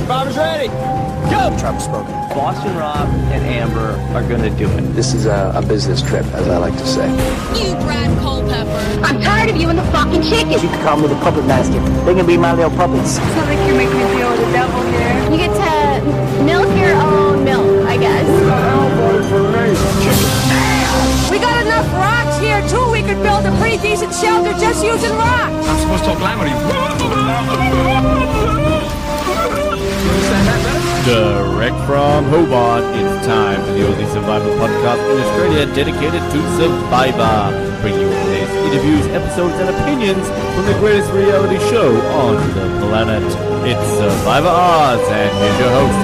Survivor's ready. Go! Travis spoken. Boston Rob and Amber are gonna do it. This is a business trip, as I like to say. You Brad Culpepper. I'm tired of you and the fucking chicken. You can call me the puppet master. They can be my little puppets. It's not like you're making me deal with the devil here. You get to milk your own milk, I guess. We got enough rocks here, too. We could build a pretty decent shelter just using rocks. I'm supposed to talk loud. Direct from Hobart, it's time for the only Survivor podcast in Australia dedicated to Survivor. Bringing you today's interviews, episodes, and opinions from the greatest reality show on the planet. It's Survivor Oz, and here's your host.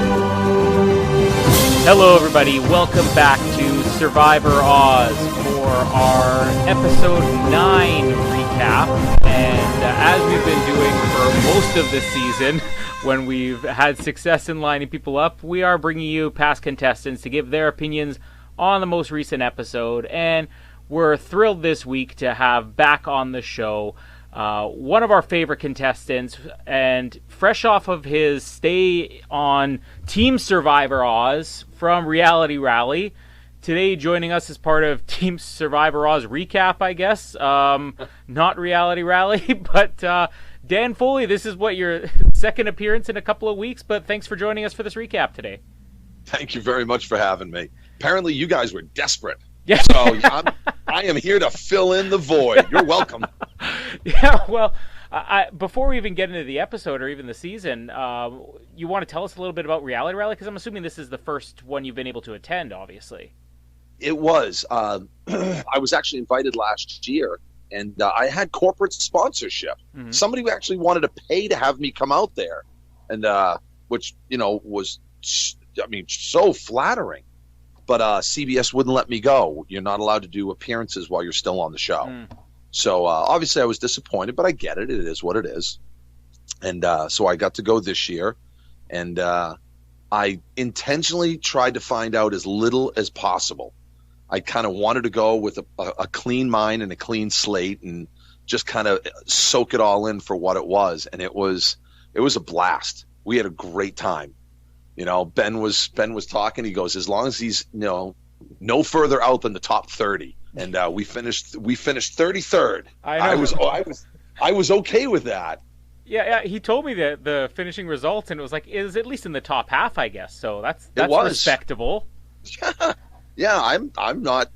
Hello, everybody. Welcome back to Survivor Oz for our episode 9 recap. And as we've been doing for most of this season, when we've had success in lining people up, we are bringing you past contestants to give their opinions on the most recent episode. And we're thrilled this week to have back on the show one of our favorite contestants, and fresh off of his stay on Team Survivor Oz from Reality Rally, today joining us as part of Team Survivor Oz recap, I guess. Not Reality Rally, but Dan Foley, this is what, your second appearance in a couple of weeks, but thanks for joining us for this recap today. Thank you very much for having me. Apparently you guys were desperate. Yeah. So I am here to fill in the void. You're welcome. Yeah, well, before we even get into the episode or even the season, you want to tell us a little bit about Reality Rally? Because I'm assuming this is the first one you've been able to attend, obviously. It was. I was actually invited last year, and I had corporate sponsorship. Mm-hmm. Somebody actually wanted to pay to have me come out there, and which, was, so flattering. But CBS wouldn't let me go. You're not allowed to do appearances while you're still on the show. Mm. So obviously I was disappointed, but I get it. It is what it is. And so I got to go this year, and I intentionally tried to find out as little as possible. I kind of wanted to go with a clean mind and a clean slate and just kind of soak it all in for what it was. And it was a blast. We had a great time. Ben was talking. He goes, as long as he's no further out than the top 30, and we finished 33rd. I was okay with that. Yeah. He told me the finishing results, and it was like, it was at least in the top half, I guess. So that's respectable. Yeah. I'm not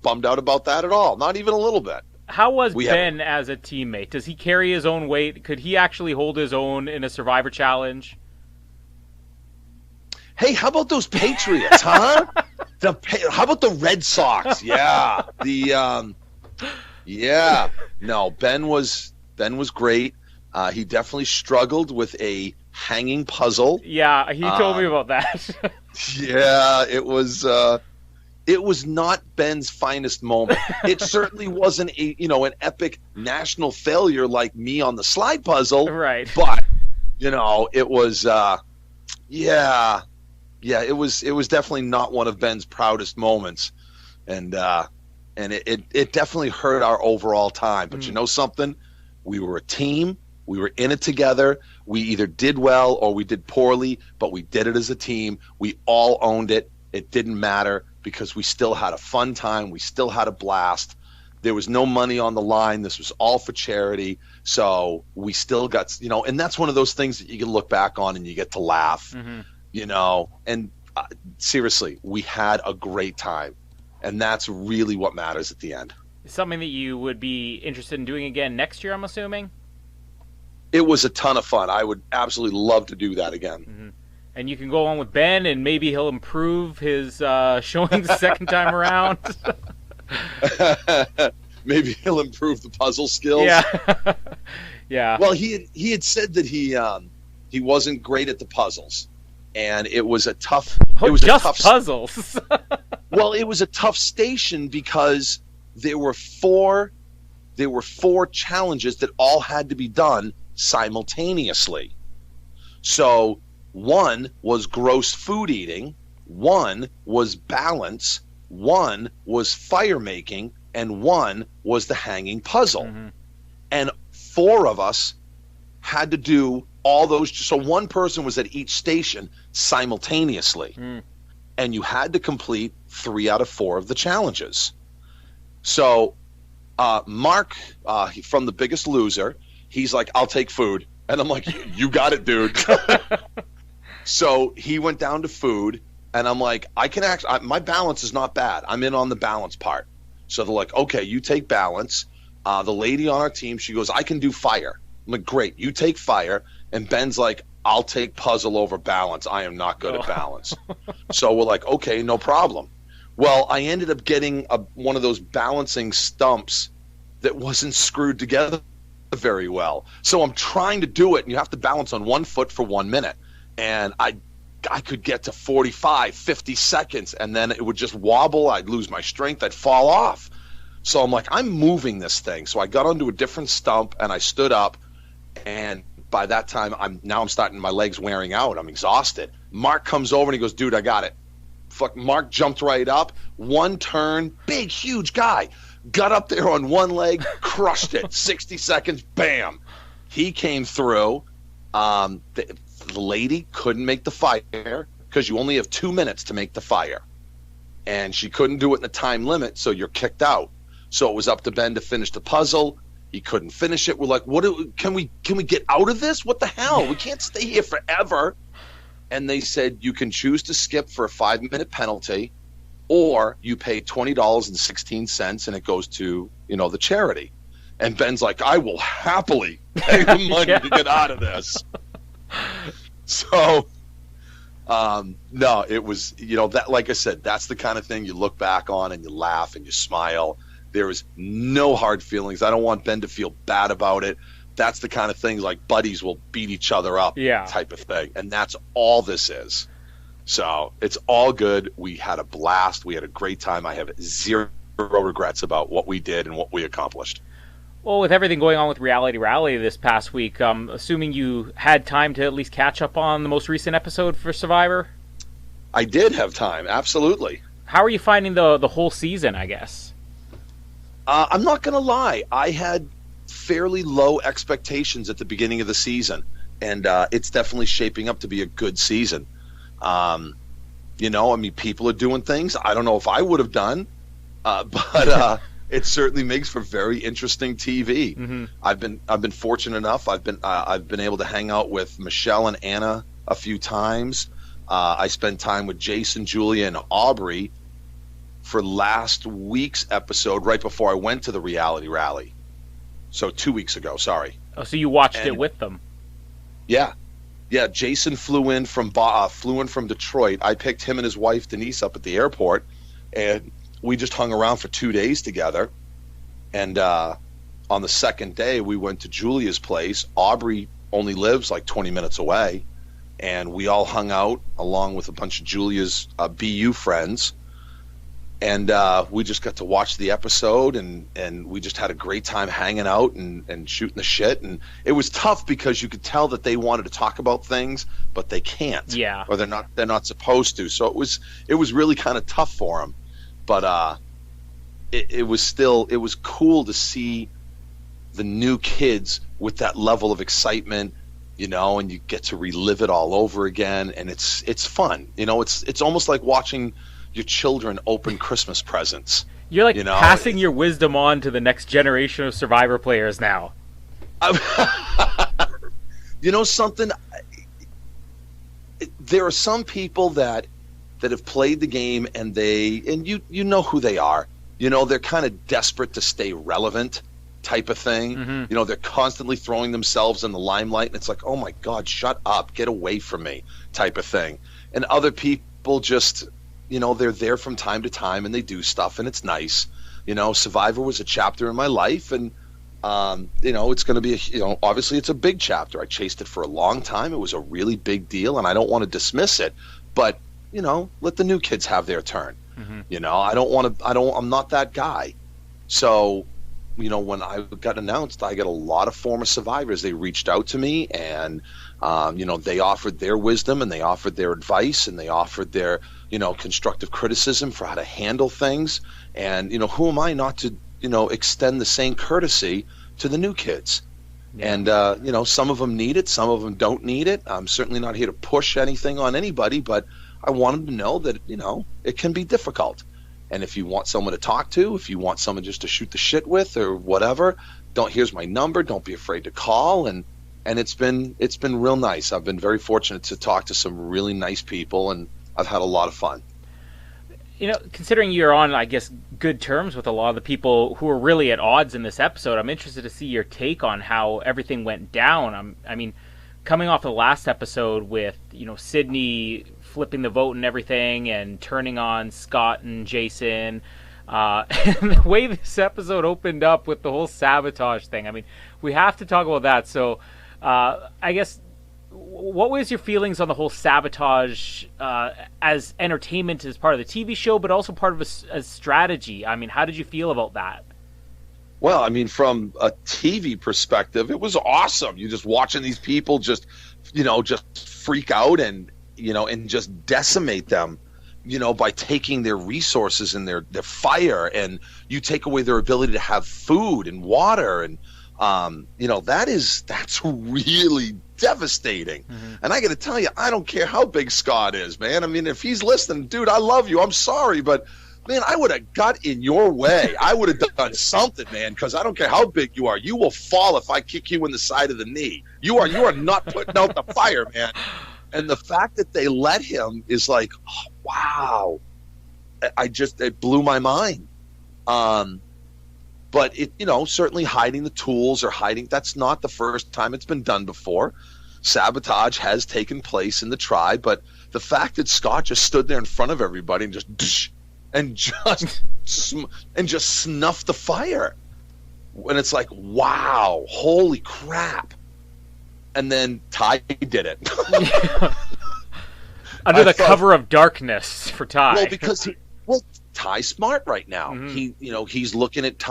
bummed out about that at all. Not even a little bit. How was Ben as a teammate? Does he carry his own weight? Could he actually hold his own in a Survivor Challenge? Hey, how about those Patriots, huh? How about the Red Sox? Yeah. No, Ben was great. He definitely struggled with a hanging puzzle. Yeah, he told me about that. Yeah, it was not Ben's finest moment. It certainly wasn't an epic national failure like me on the slide puzzle. Right. But, it was Yeah, it was definitely not one of Ben's proudest moments, and it definitely hurt our overall time. But you know something? We were a team. We were in it together. We either did well or we did poorly, but we did it as a team. We all owned it. It didn't matter because we still had a fun time. We still had a blast. There was no money on the line. This was all for charity. So we still got, and that's one of those things that you can look back on and you get to laugh. Mm-hmm. And seriously, we had a great time, and that's really what matters at the end. Something that you would be interested in doing again next year, I'm assuming? It was a ton of fun. I would absolutely love to do that again. Mm-hmm. And you can go on with Ben, and maybe he'll improve his showing the second time around. Maybe he'll improve the puzzle skills. Yeah. Yeah. Well, he had said that he wasn't great at the puzzles. And it was a tough. It was just a tough puzzles. Well, it was a tough station because there were four challenges that all had to be done simultaneously. So one was gross food eating, one was balance, one was fire making, and one was the hanging puzzle. Mm-hmm. And four of us had to do all those. So one person was at each station simultaneously. And you had to complete 3 out of 4 of the challenges. So Mark, from The Biggest Loser, he's like, I'll take food. And I'm like, you got it, dude. So he went down to food, and I'm like, I can actually, my balance is not bad. I'm in on the balance part. So they're like, okay, you take balance. The lady on our team, she goes, I can do fire. I'm like, great, you take fire. And Ben's like, I'll take puzzle over balance. I am not good at balance. So we're like, okay, no problem. Well, I ended up getting one of those balancing stumps that wasn't screwed together very well. So I'm trying to do it, and you have to balance on one foot for 1 minute. And I could get to 45, 50 seconds, and then it would just wobble. I'd lose my strength. I'd fall off. So I'm like, I'm moving this thing. So I got onto a different stump, and I stood up, and by that time, I'm starting, my legs wearing out. I'm exhausted. Mark comes over, and he goes, dude, I got it. Mark jumped right up. One turn, big, huge guy. Got up there on one leg, crushed it. 60 seconds, bam. He came through. The lady couldn't make the fire because you only have 2 minutes to make the fire. And she couldn't do it in the time limit, so you're kicked out. So it was up to Ben to finish the puzzle. He couldn't finish it. We're like, can we get out of this? What the hell? We can't stay here forever. And they said you can choose to skip for a 5-minute penalty, or you pay $20.16 and it goes to, the charity. And Ben's like, I will happily pay the money to get out of this. So, no, it was, that, like I said, that's the kind of thing you look back on and you laugh and you smile. There is no hard feelings. I don't want Ben to feel bad about it. That's the kind of thing like buddies will beat each other up type of thing. And that's all this is. So it's all good. We had a blast. We had a great time. I have zero regrets about what we did and what we accomplished. Well, with everything going on with Reality Rally this past week, assuming you had time to at least catch up on the most recent episode for Survivor? I did have time, absolutely. How are you finding the whole season, I guess? I'm not going to lie. I had fairly low expectations at the beginning of the season, and it's definitely shaping up to be a good season. People are doing things I don't know if I would have done, but it certainly makes for very interesting TV. Mm-hmm. I've been fortunate enough. I've been able to hang out with Michelle and Anna a few times. I spent time with Jason, Julia, and Aubrey for last week's episode, right before I went to the Reality Rally. So 2 weeks ago, sorry. Oh, so you watched it with them? Yeah. Jason flew in from Detroit. I picked him and his wife Denise up at the airport, and we just hung around for 2 days together. And on the second day, we went to Julia's place. Aubrey only lives like 20 minutes away, and we all hung out along with a bunch of Julia's BU friends. And we just got to watch the episode, and we just had a great time hanging out and shooting the shit. And it was tough because you could tell that they wanted to talk about things, but they can't. Yeah. Or they're not supposed to. So it was really kind of tough for them. But it was cool to see the new kids with that level of excitement, and you get to relive it all over again, and it's fun. It's almost like watching your children open Christmas presents. You're like passing your wisdom on to the next generation of Survivor players now. Something? There are some people that have played the game, and you know who they are. They're kind of desperate to stay relevant type of thing. Mm-hmm. They're constantly throwing themselves in the limelight, and it's like, oh my God, shut up, get away from me type of thing. And other people just... they're there from time to time, and they do stuff, and it's nice. Survivor was a chapter in my life, and it's going to be obviously it's a big chapter. I chased it for a long time. It was a really big deal, and I don't want to dismiss it, but let the new kids have their turn. Mm-hmm. I'm not that guy. So when I got announced, I got a lot of former survivors. They reached out to me, and they offered their wisdom, and they offered their advice, and they offered their constructive criticism for how to handle things. And who am I not to extend the same courtesy to the new kids? Yeah. And, some of them need it, some of them don't need it. I'm certainly not here to push anything on anybody, but I want them to know that, it can be difficult. And if you want someone to talk to, if you want someone just to shoot the shit with or whatever, here's my number. Don't be afraid to call. And it's been real nice. I've been very fortunate to talk to some really nice people, and I've had a lot of fun. Considering you're on, I guess, good terms with a lot of the people who are really at odds in this episode, I'm interested to see your take on how everything went down. I mean, coming off the last episode with, Sydney flipping the vote and everything and turning on Scott and Jason, and the way this episode opened up with the whole sabotage thing. I mean, we have to talk about that. So, I guess, what was your feelings on the whole sabotage as entertainment as part of the TV show, but also part of a strategy? I mean, how did you feel about that? Well, I mean, from a TV perspective, it was awesome. You're just watching these people just freak out and just decimate them, by taking their resources and their fire, and you take away their ability to have food and water. And, that's really devastating. Mm-hmm. And I got to tell you, I don't care how big Scott is, man. I mean, if he's listening, dude, I love you. I'm sorry, but man, I would have got in your way. I would have done something, man, because I don't care how big you are. You will fall if I kick you in the side of the knee. You are not putting out the fire, man. And the fact that they let him is like, oh, wow. It blew my mind. But it, certainly hiding the tools or that's not the first time it's been done before. Sabotage has taken place in the tribe, but the fact that Scott just stood there in front of everybody and just snuffed the fire, when it's like, wow, holy crap. And then Ty did it. Under the cover of darkness for Ty. Well, Ty's smart right now. Mm-hmm. He's looking at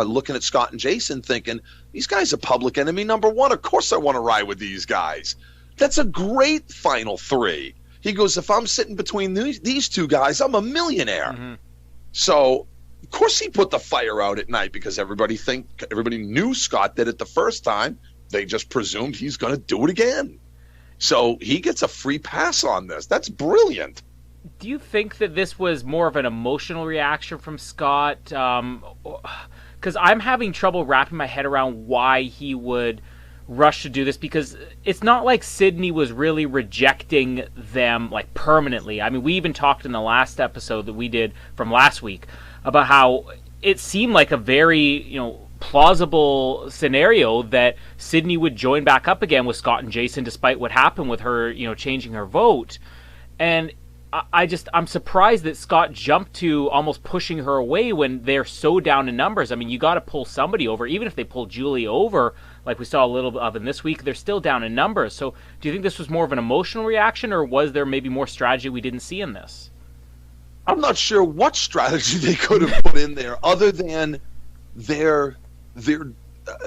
looking at Scott and Jason, thinking, these guys are public enemy number one. Of course I want to ride with these guys. That's a great final three. He goes, if I'm sitting between these two guys, I'm a millionaire. Mm-hmm. So, of course he put the fire out at night, because everybody knew Scott did it the first time. They just presumed he's going to do it again. So he gets a free pass on this. That's brilliant. Do you think that this was more of an emotional reaction from Scott? Because I'm having trouble wrapping my head around why he would rush to do this, because it's not like Sydney was really rejecting them like permanently. I mean, we even talked in the last episode that we did from last week about how it seemed like a very, plausible scenario that Sydney would join back up again with Scott and Jason despite what happened with her, changing her vote. And I'm surprised that Scott jumped to almost pushing her away when they're so down in numbers. I mean, you got to pull somebody over. Even if they pull Julie over, like we saw a little bit of in this week, they're still down in numbers. So do you think this was more of an emotional reaction, or was there maybe more strategy we didn't see in this? I'm not sure what strategy they could have put in there other than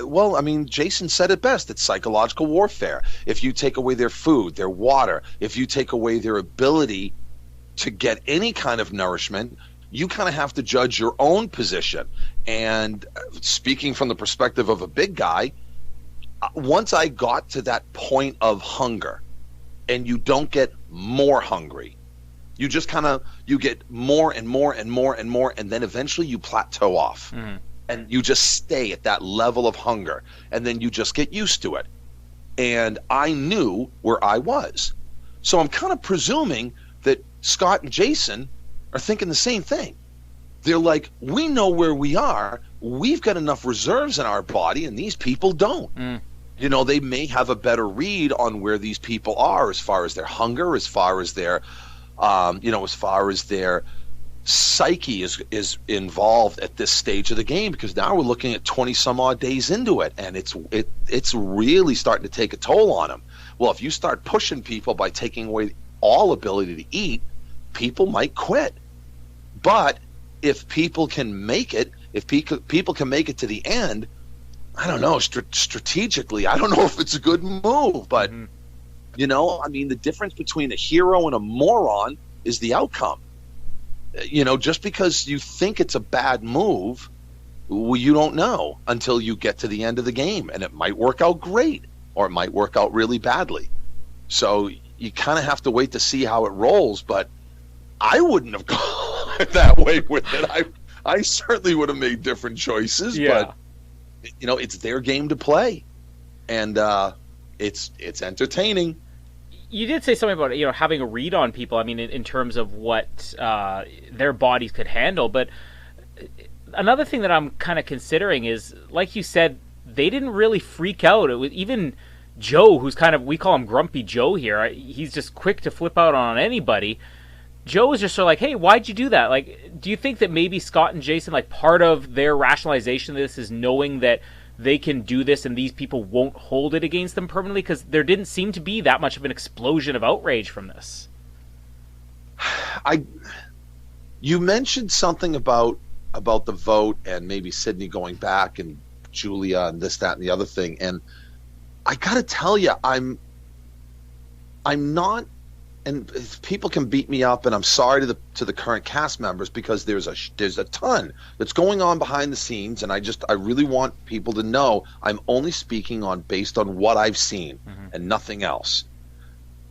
well, I mean, Jason said it best. It's psychological warfare. If you take away their food, their water, if you take away their ability to get any kind of nourishment, you kind of have to judge your own position. And speaking from the perspective of a big guy, once I got to that point of hunger, and you don't get more hungry, you just you get more and more and more and more, and then eventually you plateau off. Mm-hmm. And you just stay at that level of hunger, and then you just get used to it. And I knew where I was. So I'm kind of presuming that Scott and Jason are thinking the same thing. They're like, we know where we are. We've got enough reserves in our body, and these people don't. Mm. They may have a better read on where these people are as far as their hunger, as far as their, as far as their psyche is involved at this stage of the game, because now we're looking at 20 some odd days into it, and it's really starting to take a toll on them. Well, if you start pushing people by taking away all ability to eat, people might quit. But if people can make it, people can make it to the end, I don't know, strategically, I don't know if it's a good move, but I mean, the difference between a hero and a moron is the outcome. Just because you think it's a bad move Well, you don't know until you get to the end of the game, and it might work out great, or it might work out really badly. So you kind of have to wait to see how it rolls, but I wouldn't have gone that way with it. I certainly would have made different choices, but it's their game to play, and it's entertaining. You did say something about having a read on people. I mean, in terms of what their bodies could handle, but another thing that I'm kind of considering is, like you said, they didn't really freak out. It was even Joe, who's we call him Grumpy Joe here. He's just quick to flip out on anybody. Joe was just sort of like, hey, why'd you do that? Like, do you think that maybe Scott and Jason, like, part of their rationalization of this is knowing that they can do this and these people won't hold it against them permanently? Because there didn't seem to be that much of an explosion of outrage from this. You mentioned something about the vote and maybe Sydney going back and Julia and this, that, and the other thing. And I got to tell you, I'm not, and people can beat me up, and I'm sorry to the current cast members, because there's a ton that's going on behind the scenes, and I really want people to know I'm only speaking based on what I've seen and nothing else.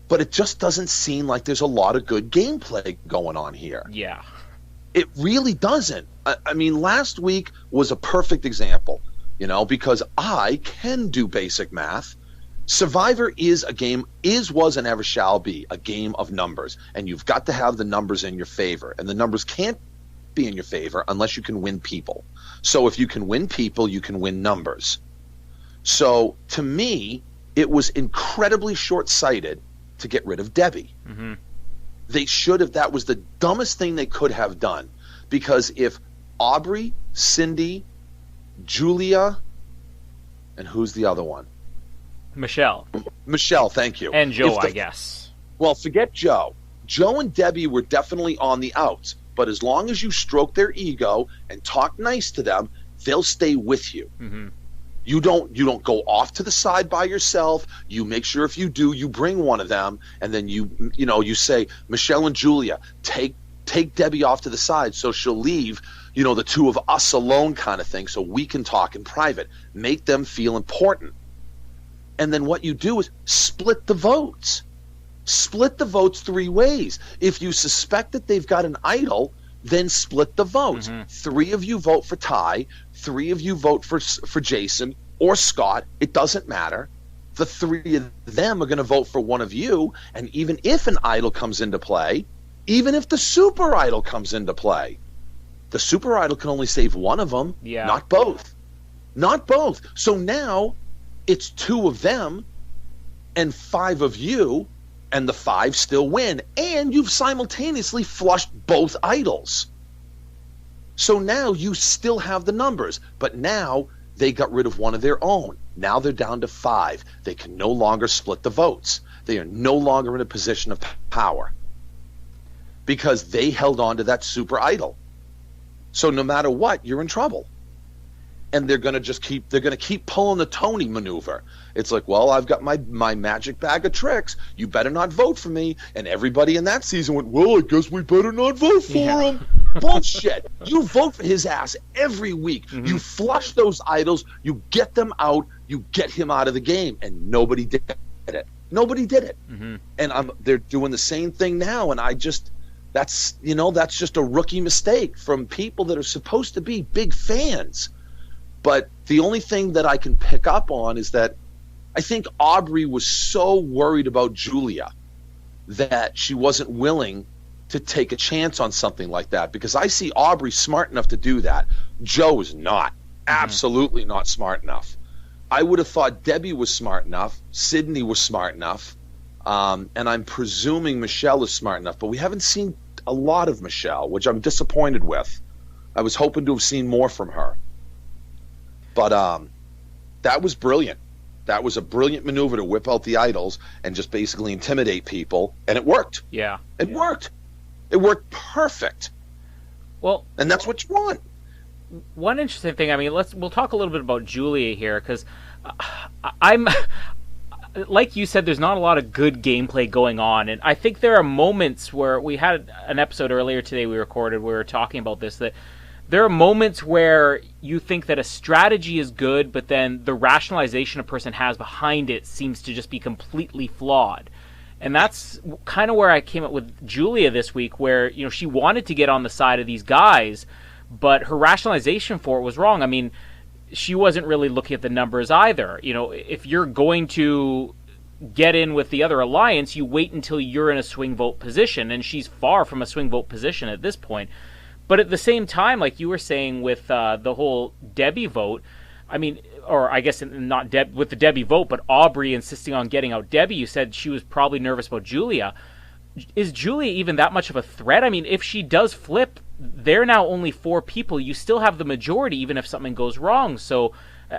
But it just doesn't seem like there's a lot of good gameplay going on here. Yeah. It really doesn't. I mean, last week was a perfect example, because I can do basic math. Survivor was and ever shall be a game of numbers, and you've got to have the numbers in your favor, and the numbers can't be in your favor unless you can win people. So if you can win people, you can win numbers. So to me, it was incredibly short-sighted to get rid of Debbie. They should have. That was the dumbest thing they could have done, because if Aubrey, Cindy, Julia, and who's the other one? Michelle, thank you. And Joe, I guess. Well, forget Joe. Joe and Debbie were definitely on the outs, but as long as you stroke their ego and talk nice to them, they'll stay with you. You don't go off to the side by yourself. You make sure, if you do, you bring one of them, and then you say, Michelle and Julia, take Debbie off to the side so she'll leave, the two of us alone kind of thing, so we can talk in private. Make them feel important. And then what you do is split the votes. Split the votes 3 ways. If you suspect that they've got an idol, then split the votes. 3 of you vote for Ty, 3 of you vote for Jason or Scott. It doesn't matter. The 3 of them are going to vote for one of you, and even if an idol comes into play, even if the super idol comes into play, the super idol can only save one of them, not both. Not both. So now it's 2 of them and 5 of you, and the 5 still win, and you've simultaneously flushed both idols. So now you still have the numbers, but now they got rid of one of their own. Now they're down to 5. They can no longer split the votes. They are no longer in a position of power because they held on to that super idol. So no matter what, you're in trouble. And they're going to keep pulling the Tony maneuver. It's like, well, I've got my magic bag of tricks. You better not vote for me. And everybody in that season went, well, I guess we better not vote for him. Bullshit. You vote for his ass every week. You flush those idols. You get them out. You get him out of the game. And nobody did it. Nobody did it. And they're doing the same thing now. And that's just a rookie mistake from people that are supposed to be big fans. But the only thing that I can pick up on is that I think Aubrey was so worried about Julia that she wasn't willing to take a chance on something like that, because I see Aubrey smart enough to do that. Joe is not. Absolutely not smart enough. I would have thought Debbie was smart enough. Sydney was smart enough. And I'm presuming Michelle is smart enough. But we haven't seen a lot of Michelle, which I'm disappointed with. I was hoping to have seen more from her. But that was brilliant. That was a brilliant maneuver to whip out the idols and just basically intimidate people, and it worked. Yeah. It worked. It worked perfect. Well, and that's what you want. One interesting thing, I mean, we'll talk a little bit about Julia here, because I'm like you said, there's not a lot of good gameplay going on, and I think there are moments where we had an episode earlier today we recorded where we were talking about this, that there are moments where you think that a strategy is good, but then the rationalization a person has behind it seems to just be completely flawed. And that's kind of where I came up with Julia this week, where, you know, she wanted to get on the side of these guys, but her rationalization for it was wrong. I mean, she wasn't really looking at the numbers either. You know, if you're going to get in with the other alliance, you wait until you're in a swing vote position, and she's far from a swing vote position at this point. But at the same time, like you were saying with the whole Debbie vote, I mean, or I guess not with the Debbie vote, but Aubrey insisting on getting out Debbie, you said she was probably nervous about Julia. Is Julia even that much of a threat? I mean, if she does flip, they're now only 4 people. You still have the majority, even if something goes wrong. So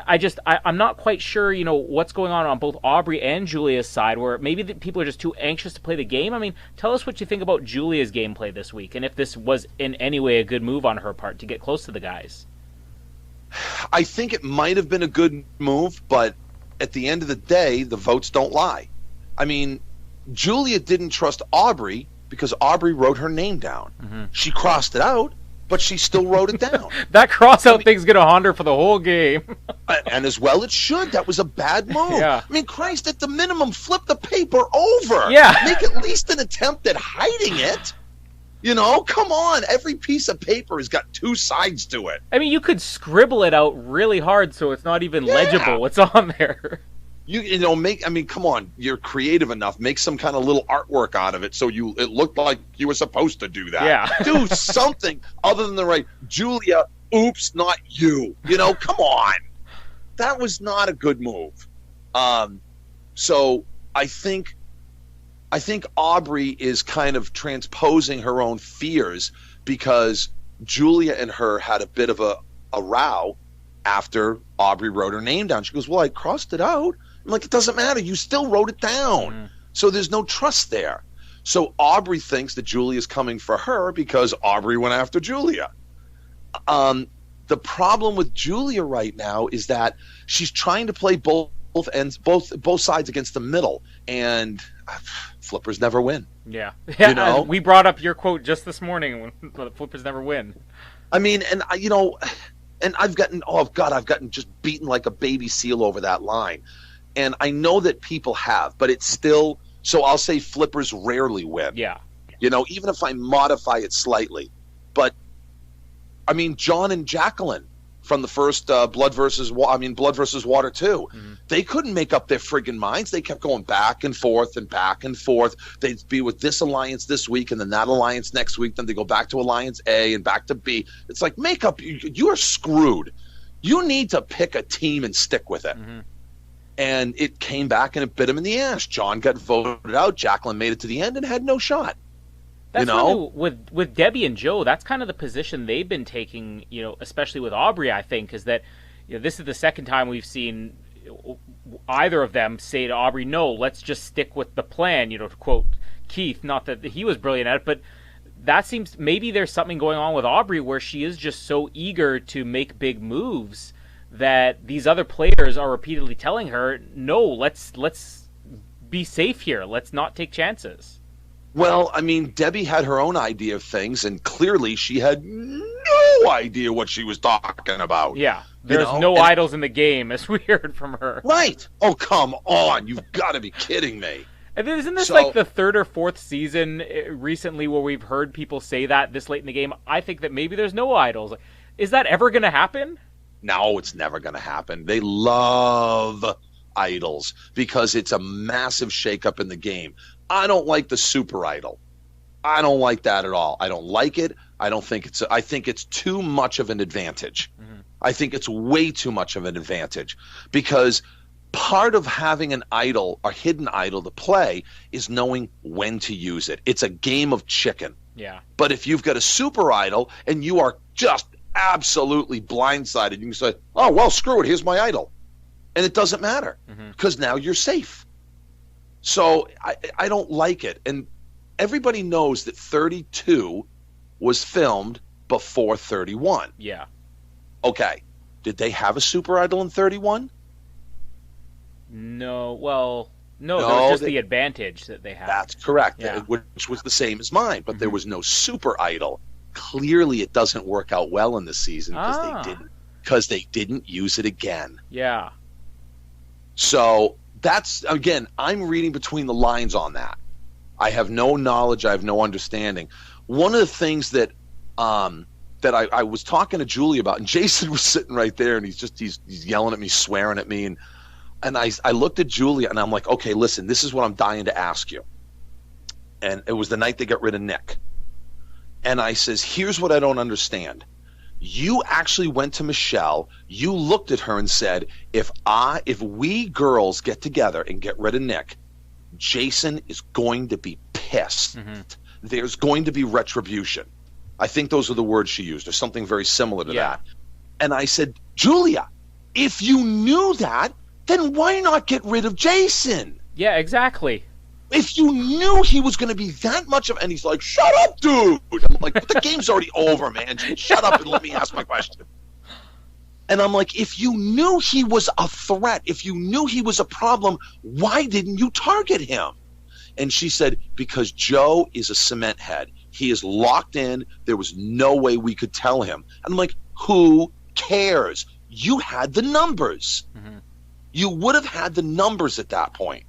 I'm not quite sure, you know, what's going on both Aubrey and Julia's side, where maybe people are just too anxious to play the game. I mean, tell us what you think about Julia's gameplay this week, and if this was in any way a good move on her part to get close to the guys. I think it might have been a good move, but at the end of the day, the votes don't lie. I mean, Julia didn't trust Aubrey because Aubrey wrote her name down. Mm-hmm. She crossed it out, but she still wrote it down. That cross-out thing's going to haunt her for the whole game. And as well it should. That was a bad move. Yeah. I mean, Christ, at the minimum, flip the paper over. Yeah. Make at least an attempt at hiding it. You know, come on. Every piece of paper has got 2 sides to it. I mean, you could scribble it out really hard so it's not even legible what's on there. You know, come on, you're creative enough. Make some kind of little artwork out of it so it looked like you were supposed to do that. Yeah. Do something other than the right, Julia, oops, not you. You know, come on. That was not a good move. So I think Aubrey is kind of transposing her own fears because Julia and her had a bit of a row after Aubrey wrote her name down. She goes, well, I crossed it out. I'm like, it doesn't matter. You still wrote it down. Mm. So there's no trust there. So Aubrey thinks that Julia's coming for her because Aubrey went after Julia. The problem with Julia right now is that she's trying to play both sides against the middle, and flippers never win. Yeah. You know? We brought up your quote just this morning when flippers never win. I mean, and I've gotten just beaten like a baby seal over that line. And I know that people have, but it's still, so I'll say flippers rarely win. Yeah. You know, even if I modify it slightly. But, I mean, John and Jacqueline from the first Blood versus Water 2, mm-hmm. They couldn't make up their friggin' minds. They kept going back and forth and back and forth. They'd be with this alliance this week and then that alliance next week. Then they go back to Alliance A and back to B. It's like, you are screwed. You need to pick a team and stick with it. Mm-hmm. And it came back and it bit him in the ass. John got voted out. Jacqueline made it to the end and had no shot. That's really, with Debbie and Joe, that's kind of the position they've been taking, you know, especially with Aubrey, I think, is that, you know, this is the second time we've seen either of them say to Aubrey, no, let's just stick with the plan, you know, to quote Keith, not that he was brilliant at it, but that seems, maybe there's something going on with Aubrey where she is just so eager to make big moves that these other players are repeatedly telling her, no, let's be safe here. Let's not take chances. Well, I mean, Debbie had her own idea of things, and clearly she had no idea what she was talking about. Yeah, there's no idols in the game, as we heard from her. Right. Oh, come on. You've got to be kidding me. And isn't this like the 3rd or 4th season recently where we've heard people say that this late in the game? I think that maybe there's no idols. Is that ever going to happen? No, it's never going to happen. They love idols because it's a massive shakeup in the game. I don't like the super idol. I don't like that at all. I don't like it. I think it's too much of an advantage. Mm-hmm. I think it's way too much of an advantage because part of having an idol, a hidden idol to play, is knowing when to use it. It's a game of chicken. Yeah. But if you've got a super idol and you are just absolutely blindsided, you can say, oh, well, screw it, here's my idol. And it doesn't matter because now you're safe. So I don't like it. And everybody knows that 32 was filmed before 31. Yeah. Okay. Did they have a super idol in 31? No. Well, no, there was just the advantage that they had. That's correct, yeah. Which was the same as mine, but there was no super idol clearly it doesn't work out well in this season because they didn't use it again. Yeah. So that's, again, I'm reading between the lines on that. I have no knowledge. I have no understanding. One of the things that I was talking to Julie about, and Jason was sitting right there, and he's yelling at me, swearing at me, and I looked at Julie, and I'm like, okay, listen, this is what I'm dying to ask you. And it was the night they got rid of Nick. And I says, here's what I don't understand. You actually went to Michelle, you looked at her and said, if we girls get together and get rid of Nick, Jason is going to be pissed. Mm-hmm. There's going to be retribution. I think those are the words she used, or something very similar to that. And I said, Julia, if you knew that, then why not get rid of Jason? Yeah, exactly. If you knew he was going to be that much of, and he's like, shut up, dude. I'm like, but the game's already over, man. Shut up and let me ask my question. And I'm like, if you knew he was a threat, if you knew he was a problem, why didn't you target him? And she said, because Joe is a cement head. He is locked in. There was no way we could tell him. And I'm like, who cares? You had the numbers. Mm-hmm. You would have had the numbers at that point.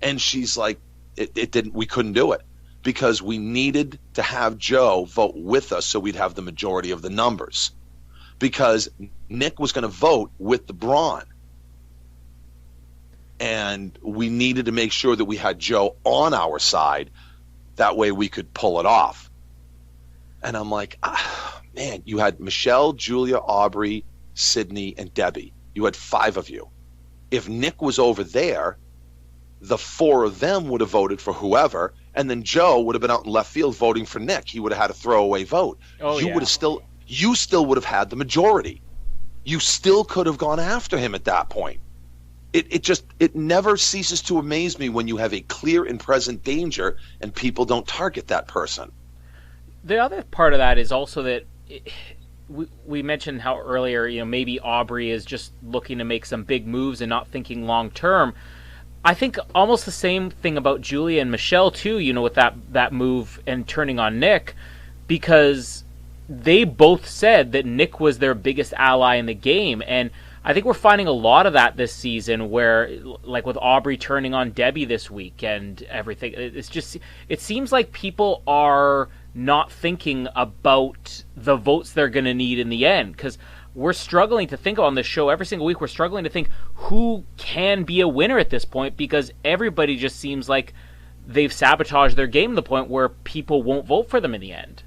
And she's like, it didn't. We couldn't do it because we needed to have Joe vote with us so we'd have the majority of the numbers. Because Nick was going to vote with the Braun. And we needed to make sure that we had Joe on our side. That way we could pull it off. And I'm like, man, you had Michelle, Julia, Aubrey, Sydney, and Debbie. You had 5 of you. If Nick was over there, the 4 of them would have voted for whoever, and then Joe would have been out in left field voting for Nick. He would have had a throwaway vote. You still would have had the majority. You still could have gone after him at that point. It never ceases to amaze me when you have a clear and present danger and people don't target that person. The other part of that is also that we mentioned how earlier, maybe Aubrey is just looking to make some big moves and not thinking long term. I think almost the same thing about Julia and Michelle too, with that move and turning on Nick, because they both said that Nick was their biggest ally in the game. And I think we're finding a lot of that this season where, like with Aubrey turning on Debbie this week and everything, it seems like people are not thinking about the votes they're going to need in the end, because we're struggling to think on this show every single week. We're struggling to think who can be a winner at this point, because everybody just seems like they've sabotaged their game to the point where people won't vote for them in the end.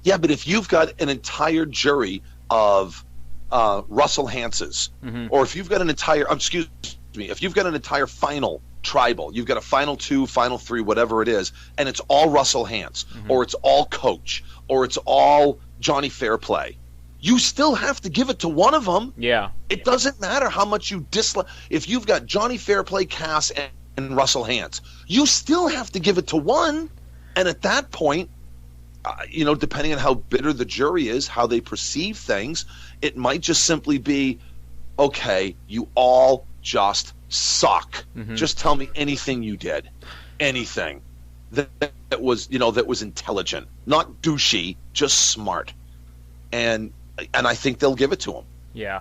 Yeah, but if you've got an entire jury of Russell Hanses, mm-hmm. or if you've got an entire, if you've got an entire final tribal, you've got a final 2, final 3, whatever it is, and it's all Russell Hantz, mm-hmm. or it's all Coach, or it's all Johnny Fairplay, you still have to give it to one of them. Yeah. It doesn't matter how much you dislike. If you've got Johnny Fairplay, Cass, and Russell Hantz, you still have to give it to one. And at that point, depending on how bitter the jury is, how they perceive things, it might just simply be, okay, you all just suck. Mm-hmm. Just tell me anything you did. Anything that was intelligent, not douchey, just smart. And I think they'll give it to him. Yeah.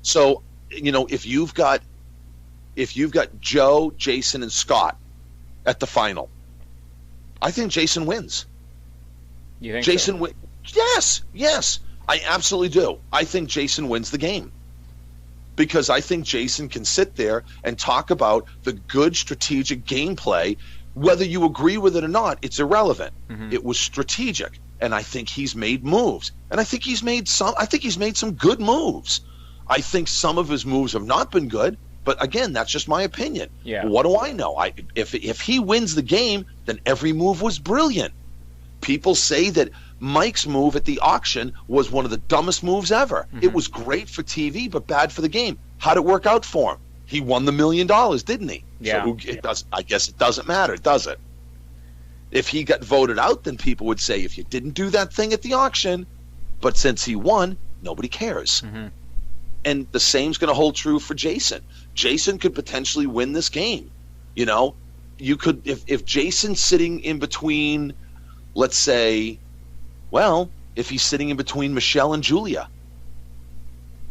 So, if you've got Joe, Jason, and Scott at the final, I think Jason wins. You think Jason so? wins? Yes, I absolutely do. I think Jason wins the game. Because I think Jason can sit there and talk about the good strategic gameplay. Whether you agree with it or not, it's irrelevant. Mm-hmm. It was strategic. And I think he's made moves. And I think he's made some good moves. I think some of his moves have not been good, but again, that's just my opinion. Yeah. What do I know? If he wins the game, then every move was brilliant. People say that Mike's move at the auction was one of the dumbest moves ever. Mm-hmm. It was great for TV, but bad for the game. How'd it work out for him? He won the $1 million, didn't he? Yeah. So I guess it doesn't matter, does it? If he got voted out, then people would say, if you didn't do that thing at the auction, but since he won, nobody cares. Mm-hmm. And the same's going to hold true for Jason. Jason could potentially win this game. You could, if Jason's sitting in between, let's say, Well, if he's sitting in between Michelle and Julia,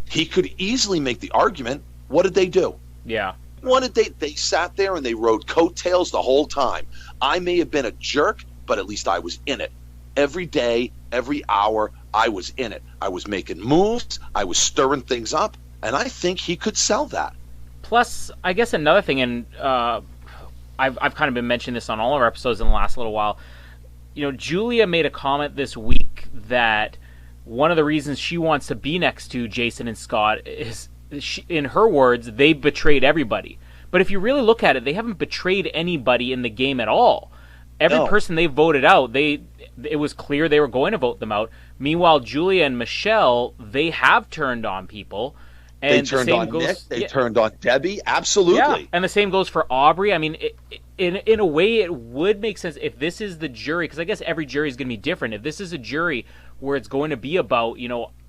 he could easily make the argument, what did they do? Yeah. What did they sat there and they rode coattails the whole time. I may have been a jerk, but at least I was in it. Every day, every hour, I was in it. I was making moves, I was stirring things up, and I think he could sell that. Plus, I guess another thing, and I've kind of been mentioning this on all of our episodes in the last little while, Julia made a comment this week that one of the reasons she wants to be next to Jason and Scott is, in her words, they betrayed everybody. But if you really look at it, they haven't betrayed anybody in the game at all. Every person they voted out, it was clear they were going to vote them out. Meanwhile, Julia and Michelle, they have turned on people. And they turned on Nick. They turned on Debbie. Absolutely. Yeah, and the same goes for Aubrey. I mean, in a way, it would make sense if this is the jury, because I guess every jury is going to be different. If this is a jury where it's going to be about,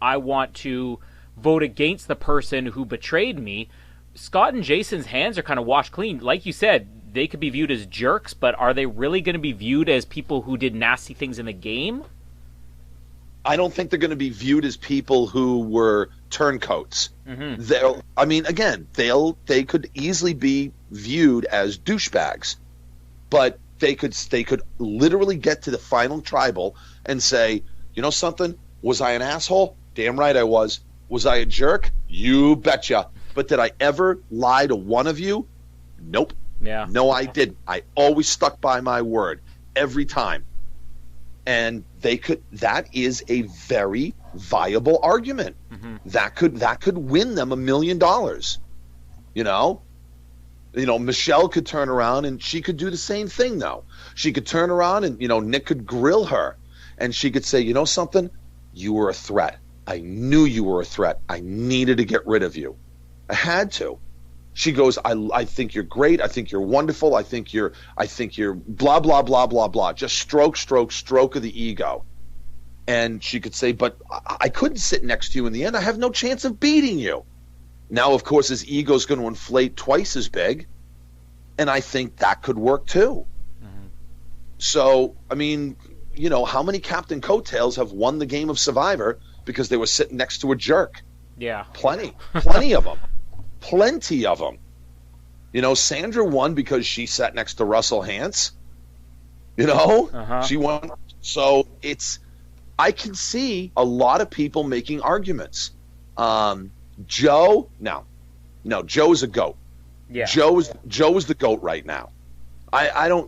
I want to vote against the person who betrayed me, Scott and Jason's hands are kind of washed clean. Like you said, they could be viewed as jerks, but are they really going to be viewed as people who did nasty things in the game? I don't think they're going to be viewed as people who were turncoats. Mm-hmm. They could easily be viewed as douchebags, but they could literally get to the final tribal and say, you know something? Was I an asshole? Damn right I was. Was I a jerk? You betcha. But did I ever lie to one of you? Nope. Yeah. No, I didn't. I always stuck by my word every time. And that is a very viable argument. Mm-hmm. That could win them $1 million. Michelle could turn around and she could do the same thing though. She could turn around and, Nick could grill her and she could say, you know something? You were a threat. I knew you were a threat. I needed to get rid of you. I had to. She goes, I think you're great. I think you're wonderful. I think you're blah, blah, blah, blah, blah. Just stroke of the ego. And she could say, but I couldn't sit next to you in the end. I have no chance of beating you. Now, of course, his ego's going to inflate twice as big. And I think that could work too. Mm-hmm. So, I mean, how many Captain Coattails have won the game of Survivor because they were sitting next to a jerk? Yeah. Plenty of them. Plenty of them. Sandra won because she sat next to Russell Hantz. Uh-huh. She won. So I can see a lot of people making arguments. Joe, no, Joe's a goat. Yeah. Joe is the goat right now. I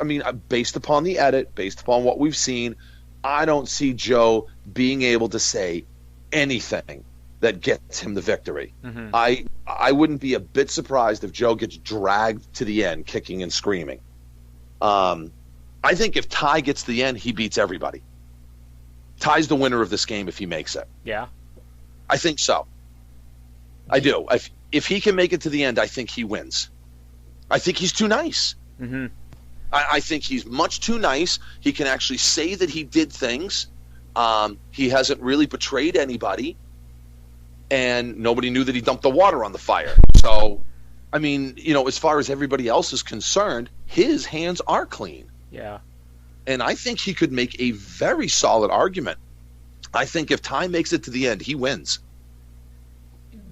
mean, based upon the edit, based upon what we've seen, I don't see Joe being able to say anything that gets him the victory. Mm-hmm. I wouldn't be a bit surprised if Joe gets dragged to the end kicking and screaming. I think if Ty gets to the end, he beats everybody. Ty's the winner of this game if he makes it. Yeah. I think so. I do. If he can make it to the end, I think he wins. I think he's too nice. Mm-hmm. I think he's much too nice. He can actually say that he did things. He hasn't really betrayed anybody. And nobody knew that he dumped the water on the fire. So, I mean, as far as everybody else is concerned, his hands are clean. Yeah. And I think he could make a very solid argument. I think if Ty makes it to the end, he wins.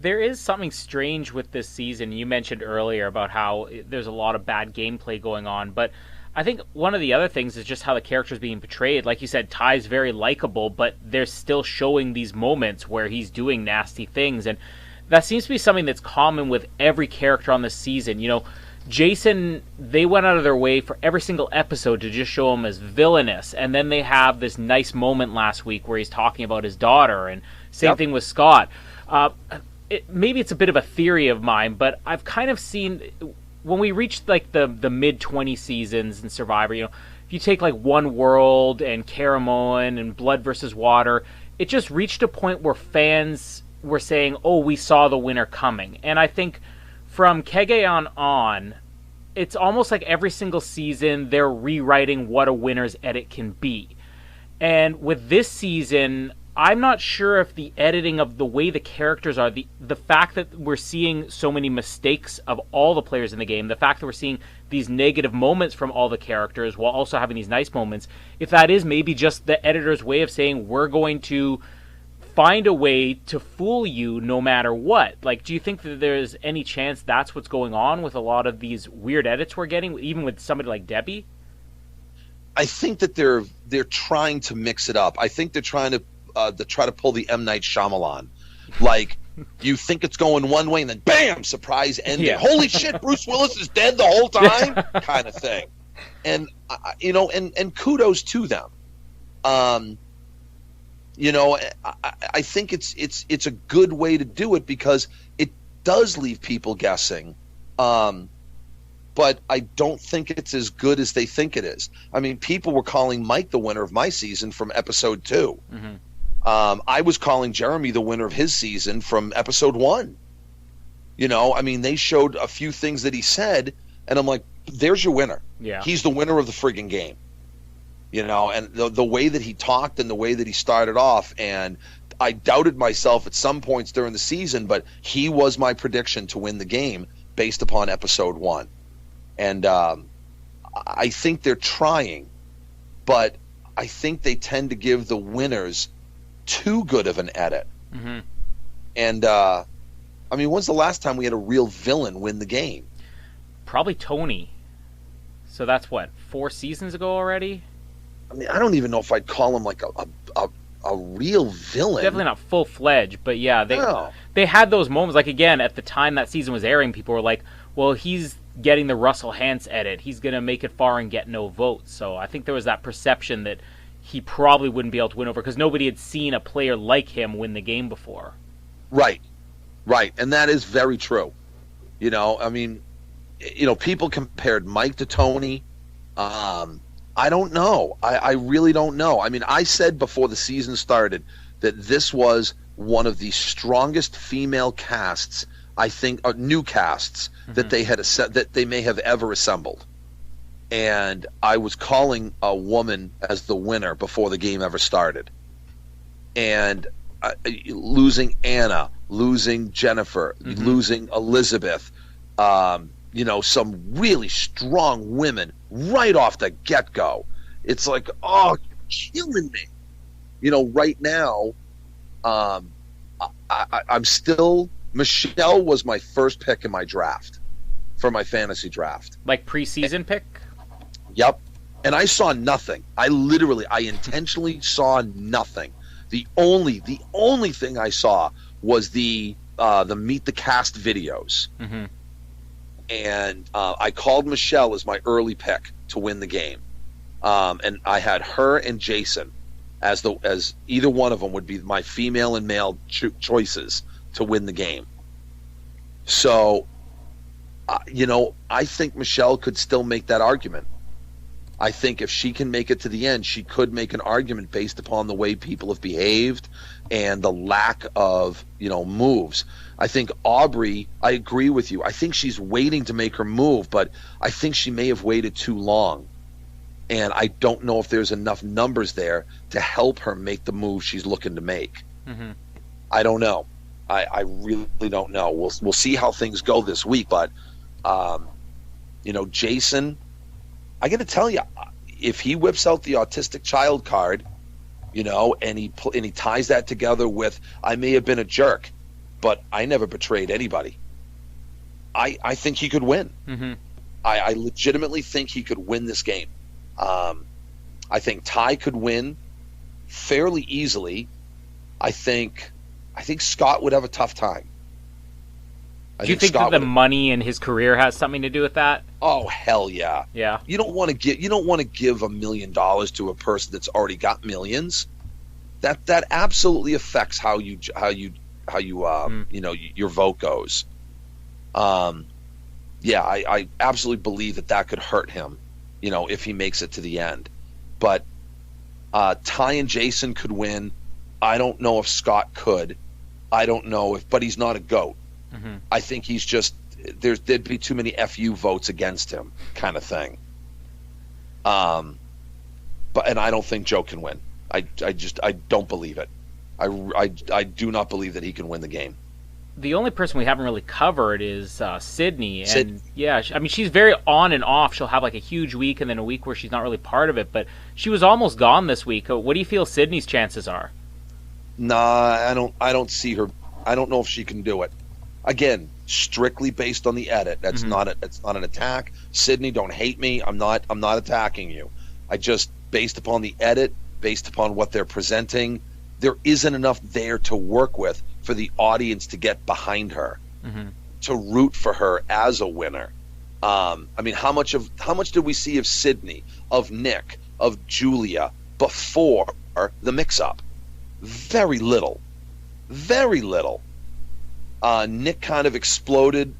There is something strange with this season. You mentioned earlier about how there's a lot of bad gameplay going on, but I think one of the other things is just how the character's being portrayed. Like you said, Ty's very likable, but they're still showing these moments where he's doing nasty things, and that seems to be something that's common with every character on this season. Jason, they went out of their way for every single episode to just show him as villainous, and then they have this nice moment last week where he's talking about his daughter, and same thing with Scott. Maybe it's a bit of a theory of mine, but I've kind of seen when we reach like the mid-20 seasons in Survivor, if you take like One World and Caramoan and Blood versus Water, it just reached a point where fans were saying, oh, we saw the winner coming. And I think from Kaoh on, it's almost like every single season they're rewriting what a winner's edit can be. And with this season, I'm not sure if the editing of the way the characters are, the fact that we're seeing so many mistakes of all the players in the game, the fact that we're seeing these negative moments from all the characters while also having these nice moments, if that is maybe just the editor's way of saying we're going to find a way to fool you no matter what. Like, do you think that there's any chance that's what's going on with a lot of these weird edits we're getting, even with somebody like Debbie? I think that they're trying to mix it up. I think they're trying to pull the M. Night Shyamalan. Like, you think it's going one way and then bam, surprise ending. Yeah. Holy shit, Bruce Willis is dead the whole time, kind of thing. And and kudos to them. I think it's a good way to do it because it does leave people guessing. But I don't think it's as good as they think it is. I mean, people were calling Mike the winner of my season from episode 2. Mm-hmm. I was calling Jeremy the winner of his season from episode 1. I mean, they showed a few things that he said, and I'm like, there's your winner. Yeah. He's the winner of the friggin' game. And the way that he talked and the way that he started off, and I doubted myself at some points during the season, but he was my prediction to win the game based upon episode 1. And I think they're trying, but I think they tend to give the winners too good of an edit. Mm-hmm. And, I mean, when's the last time we had a real villain win the game? Probably Tony. So that's, 4 seasons ago already? I mean, I don't even know if I'd call him like a real villain. Definitely not full-fledged, but yeah, they had those moments. Like, again, at the time that season was airing, people were like, well, he's getting the Russell Hantz edit. He's going to make it far and get no votes. So I think there was that perception that he probably wouldn't be able to win over because nobody had seen a player like him win the game before. Right. And that is very true. I mean, people compared Mike to Tony. I don't know. I really don't know. I mean, I said before the season started that this was one of the strongest female casts, I think, new casts that they may have ever assembled. And I was calling a woman as the winner before the game ever started. And losing Anna, losing Jennifer, losing Elizabeth, some really strong women right off the get-go. It's like, oh, you're killing me. Right now, I'm still... Michelle was my first pick in my draft, for my fantasy draft. Like preseason pick? Yep. And I saw nothing. I intentionally saw nothing. The only thing I saw was the Meet the Cast videos. Mm-hmm. And I called Michelle as my early pick to win the game. And I had her and Jason as either one of them would be my female and male choices to win the game. So, I think Michelle could still make that argument. I think if she can make it to the end, she could make an argument based upon the way people have behaved and the lack of, moves. I think Aubrey, I agree with you. I think she's waiting to make her move, but I think she may have waited too long. And I don't know if there's enough numbers there to help her make the move she's looking to make. Mm-hmm. I don't know. I really don't know. We'll see how things go this week, but Jason, I got to tell you, if he whips out the autistic child card, and he ties that together with I may have been a jerk, but I never betrayed anybody. I think he could win. Mm-hmm. I legitimately think he could win this game. I think Ty could win fairly easily. I think Scott would have a tough time. Do you think that the money in his career has something to do with that? Oh, hell yeah. Yeah. You don't want to give $1 million to a person that's already got millions. That absolutely affects how you your vote goes. Yeah, I absolutely believe that could hurt him, if he makes it to the end. But Ty and Jason could win. I don't know if Scott could. I don't know but he's not a GOAT. Mm-hmm. I think he's just there'd be too many FU votes against him, kind of thing. And I don't think Joe can win. I don't believe it. I do not believe that he can win the game. The only person we haven't really covered is Sydney, and yeah, I mean, she's very on and off. She'll have like a huge week and then a week where she's not really part of it, but she was almost gone this week. What do you feel Sydney's chances are? Nah, I don't see her. I don't know if she can do it. Again, strictly based on the edit. That's not an attack. Sydney, don't hate me. I'm not attacking you. I just, based upon the edit, based upon what they're presenting, there isn't enough there to work with for the audience to get behind her, to root for her as a winner. I mean, how much did we see of Sydney, of Nick, of Julia before the mix-up? Very little. Very little. Nick kind of exploded,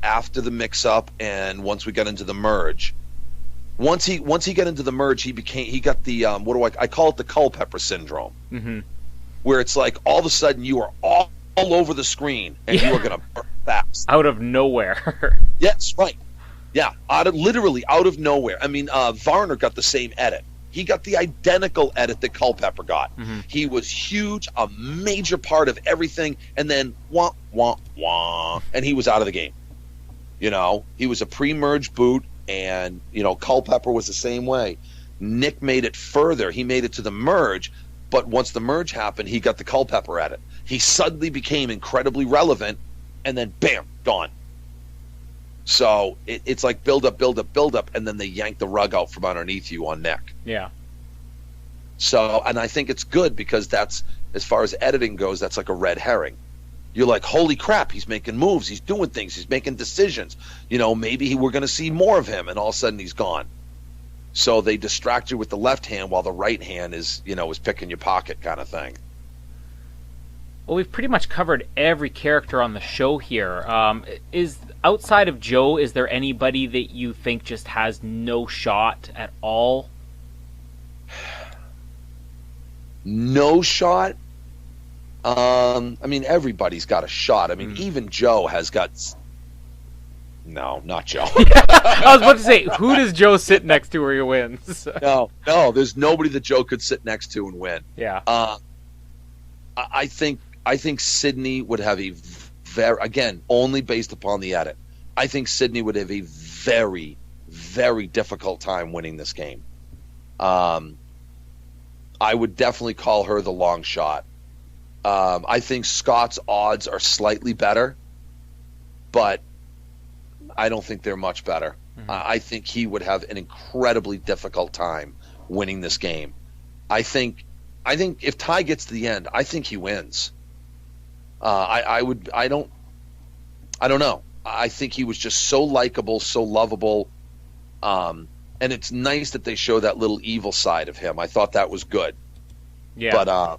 after the mix-up, and once we got into the merge. Once he got into the merge, he got the I call it the Culpepper syndrome, where it's like all of a sudden you are all over the screen and you are going to burn fast out of nowhere. Yes, right. Yeah, literally out of nowhere. I mean, Varner got the same edit. He got the identical edit that Culpepper got. He was huge, a major part of everything, and then wah wah wah, and he was out of the game. He was a pre-merge boot. And, Culpepper was the same way. Nick made it further. He made it to the merge, but once the merge happened, he got the Culpepper at it. He suddenly became incredibly relevant, and then, bam, gone. So it's like build up, and then they yank the rug out from underneath you on Nick. Yeah. So, and I think it's good because that's, as far as editing goes, that's like a red herring. You're like, holy crap, he's making moves, he's doing things, he's making decisions. Maybe we're going to see more of him, and all of a sudden he's gone. So they distract you with the left hand while the right hand is picking your pocket kind of thing. Well, we've pretty much covered every character on the show here. Is outside of Joe, is there anybody that you think just has no shot at all? No shot? I mean, everybody's got a shot. I mean, even Joe has got... No, not Joe. I was about to say, who does Joe sit next to where he wins? No, there's nobody that Joe could sit next to and win. Yeah. I think Sydney would have a very, again, only based upon the edit, I think Sydney would have a very, very difficult time winning this game. I would definitely call her the long shot. I think Scott's odds are slightly better, but I don't think they're much better. I think he would have an incredibly difficult time winning this game. I think if Ty gets to the end, I think he wins. I don't know. I think he was just so likable, so lovable, and it's nice that they show that little evil side of him. I thought that was good. Yeah.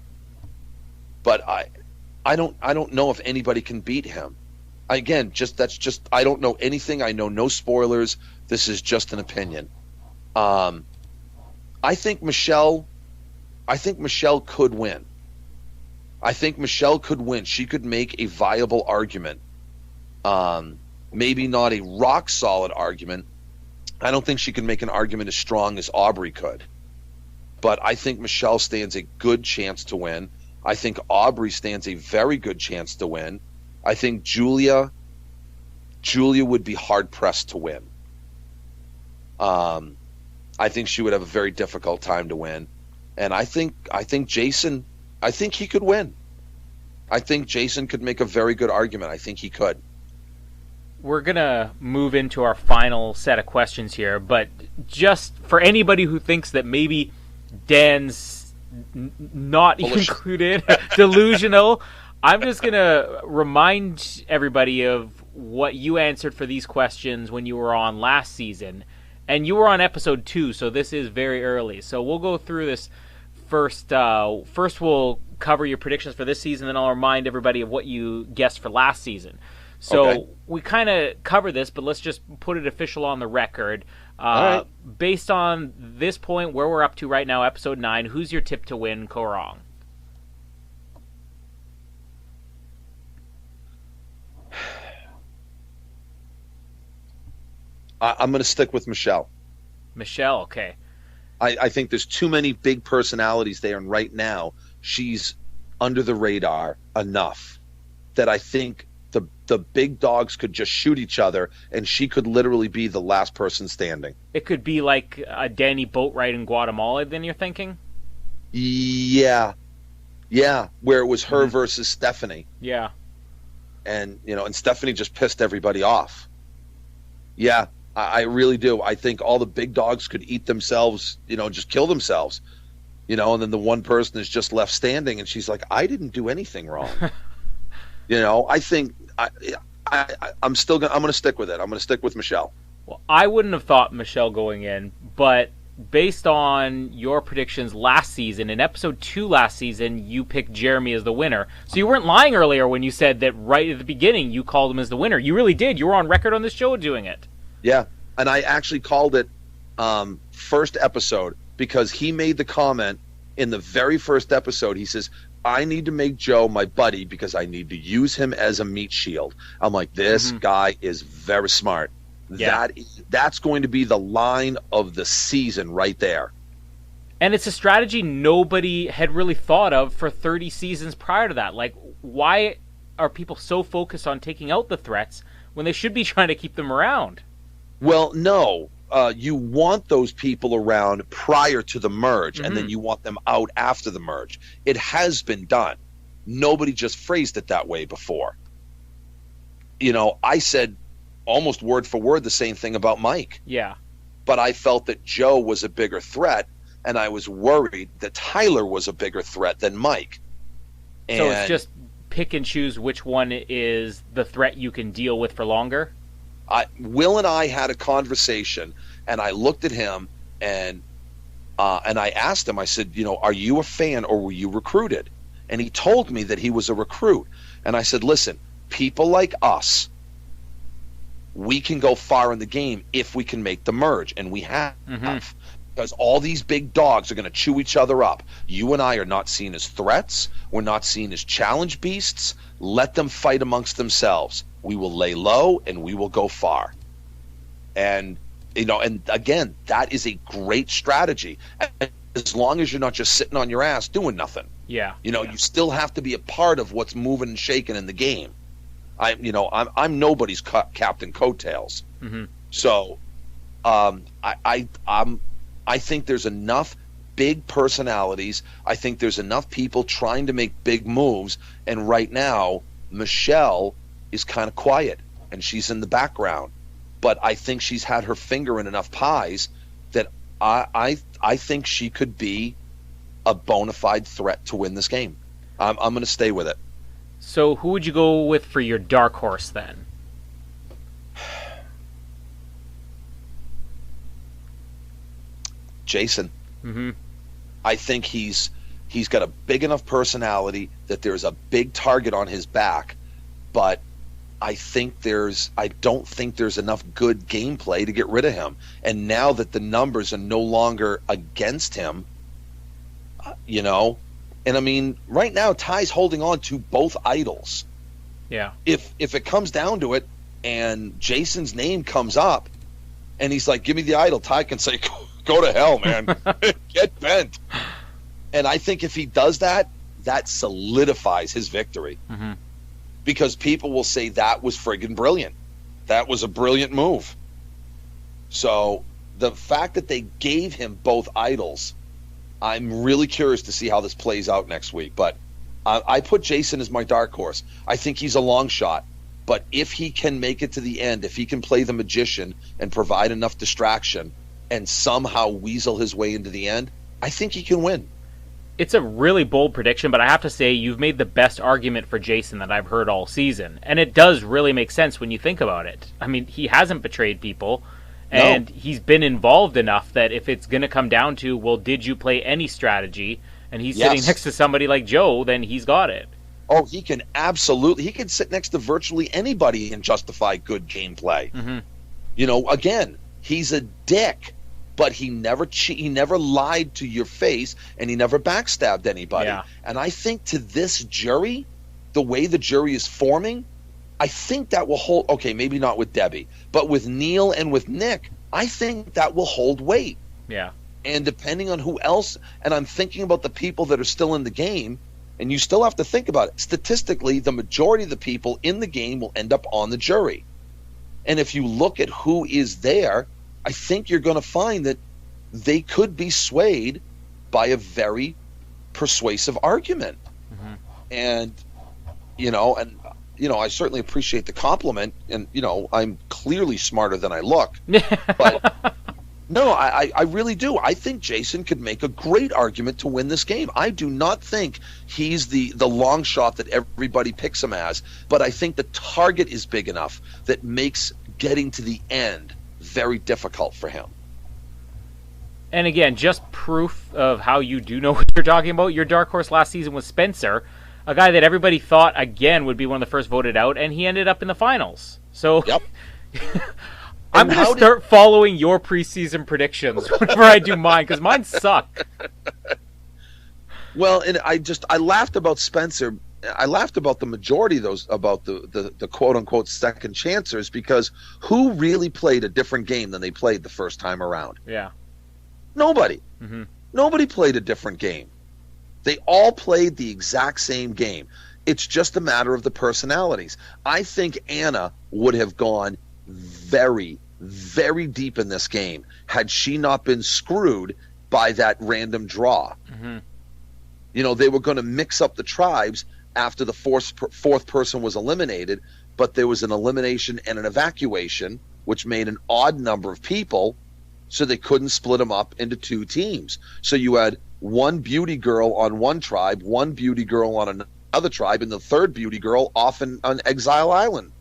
But I don't know if anybody can beat him. Again, I don't know anything. I know no spoilers. This is just an opinion. I think Michelle could win. She could make a viable argument. Maybe not a rock solid argument. I don't think she can make an argument as strong as Aubrey could. But I think Michelle stands a good chance to win. I think Aubrey stands a very good chance to win. I think Julia would be hard-pressed to win. I think she would have a very difficult time to win. And I think Jason, I think he could win. I think Jason could make a very good argument. I think he could. We're going to move into our final set of questions here, but just for anybody who thinks that maybe Dan's not included, delusional, I'm just going to remind everybody of what you answered for these questions when you were on last season. And you were on episode 2, so this is very early. So we'll go through this first. First, we'll cover your predictions for this season, then I'll remind everybody of what you guessed for last season. So we kind of cover this, but let's just put it official on the record. Right. Based on this point, where we're up to right now, episode 9, who's your tip to win Kaoh? I'm going to stick with Michelle. Michelle, okay. I think there's too many big personalities there, and right now she's under the radar enough that I think the big dogs could just shoot each other, and she could literally be the last person standing. It could be like a Danny Boatwright in Guatemala, then you're thinking? Yeah, where it was her versus Stephanie. Yeah. And, and Stephanie just pissed everybody off. Yeah, I really do. I think all the big dogs could eat themselves, just kill themselves, and then the one person is just left standing, and she's like, I didn't do anything wrong. I think I'm going to stick with it. I'm going to stick with Michelle. Well, I wouldn't have thought Michelle going in, but based on your predictions last season, in episode 2 last season, you picked Jeremy as the winner. So you weren't lying earlier when you said that right at the beginning you called him as the winner. You really did. You were on record on this show doing it. Yeah, and I actually called it first episode because he made the comment in the very first episode. He says, I need to make Joe my buddy because I need to use him as a meat shield. I'm like, this guy is very smart. Yeah. That's going to be the line of the season right there. And it's a strategy nobody had really thought of for 30 seasons prior to that. Like, why are people so focused on taking out the threats when they should be trying to keep them around? Well, no. You want those people around prior to the merge, and then you want them out after the merge. It has been done. Nobody just phrased it that way before. I said almost word for word the same thing about Mike. Yeah. But I felt that Joe was a bigger threat, and I was worried that Tyler was a bigger threat than Mike. And so it's just pick and choose which one is the threat you can deal with for longer? Will and I had a conversation, and I looked at him, and I asked him, I said, are you a fan or were you recruited? And he told me that he was a recruit. And I said, listen, people like us, we can go far in the game if we can make the merge, and we have. Because all these big dogs are going to chew each other up. You and I are not seen as threats. We're not seen as challenge beasts. Let them fight amongst themselves. We will lay low, and we will go far. And, and again, that is a great strategy. As long as you're not just sitting on your ass doing nothing. Yeah. You still have to be a part of what's moving and shaking in the game. I'm nobody's captain coattails. So, I think there's enough big personalities. I think there's enough people trying to make big moves. And right now, Michelle is kind of quiet and she's in the background. But I think she's had her finger in enough pies that I think she could be a bona fide threat to win this game. I'm going to stay with it. So who would you go with for your dark horse then? Jason. I think he's got a big enough personality that there's a big target on his back, but I don't think there's enough good gameplay to get rid of him. And now that the numbers are no longer against him, and I mean, right now Ty's holding on to both idols. Yeah. If it comes down to it and Jason's name comes up and he's like, give me the idol, Ty can say, go to hell, man. Get bent. And I think if he does that, that solidifies his victory. Because people will say that was friggin' brilliant. That was a brilliant move. So the fact that they gave him both idols, I'm really curious to see how this plays out next week. But I put Jason as my dark horse. I think he's a long shot. But if he can make it to the end, if he can play the magician and provide enough distraction and somehow weasel his way into the end, I think he can win. It's a really bold prediction, but I have to say you've made the best argument for Jason that I've heard all season. And it does really make sense when you think about it. I mean, he hasn't betrayed people, and he's been involved enough that if it's going to come down to, well, did you play any strategy, and he's sitting next to somebody like Joe, then he's got it. Oh, he can sit next to virtually anybody and justify good gameplay. Again, he's a dick. But he never lied to your face, and he never backstabbed anybody. Yeah. And I think to this jury, the way the jury is forming, I think that will hold. Okay, maybe not with Debbie, but with Neil and with Nick, I think that will hold weight. Yeah. And depending on who else, and I'm thinking about the people that are still in the game, And you still have to think about it. Statistically, the majority of the people in the game will end up on the jury. And if you look at who is there, I think you're going to find that they could be swayed by a very persuasive argument. Mm-hmm. And, I certainly appreciate the compliment. And, I'm clearly smarter than I look. But no, I really do. I think Jason could make a great argument to win this game. I do not think he's the long shot that everybody picks him as, but I think the target is big enough that makes getting to the end very difficult for him. And again, just proof of how you do know what you're talking about. Your dark horse last season was Spencer, a guy that everybody thought, again, would be one of the first voted out, and he ended up in the finals. So yep. I'm going to start following your preseason predictions whenever I do mine, because mine suck. Well, and I laughed about Spencer. I laughed about the majority of those, about the quote-unquote second chancers, because who really played a different game than they played the first time around? Yeah. Nobody. Mm-hmm. Nobody played a different game. They all played the exact same game. It's just a matter of the personalities. I think Anna would have gone very, very deep in this game had she not been screwed by that random draw. Mm-hmm. They were going to mix up the tribes after the fourth person was eliminated, but there was an elimination and an evacuation, which made an odd number of people, so they couldn't split them up into two teams. So you had one beauty girl on one tribe, one beauty girl on another tribe, and the third beauty girl off on Exile Island.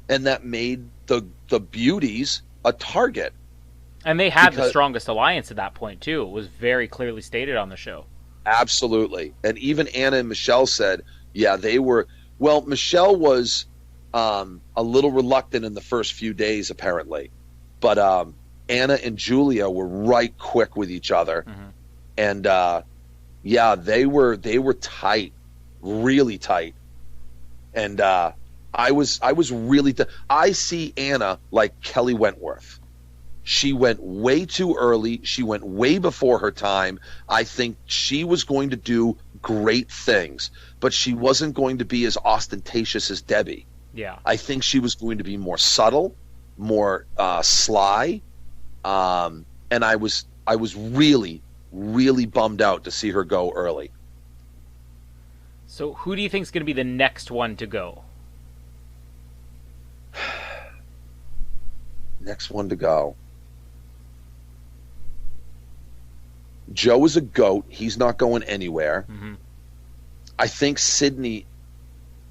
And that made the beauties a target. And they had the strongest alliance at that point, too. It was very clearly stated on the show. Absolutely. And even Anna and Michelle said, yeah, they were... Well, Michelle was a little reluctant in the first few days, apparently. But Anna and Julia were right quick with each other. Mm-hmm. And, yeah, they were tight. Really tight. And I was really... I see Anna like Kelly Wentworth. She went way too early. She went way before her time. I think she was going to do great things, but she wasn't going to be as ostentatious as Debbie. Yeah. I think she was going to be more subtle, more sly, and I was really, really bummed out to see her go early. So who do you think is going to be the next one to go? Next one to go. Joe is a goat. He's not going anywhere. Mm-hmm. I think Sydney,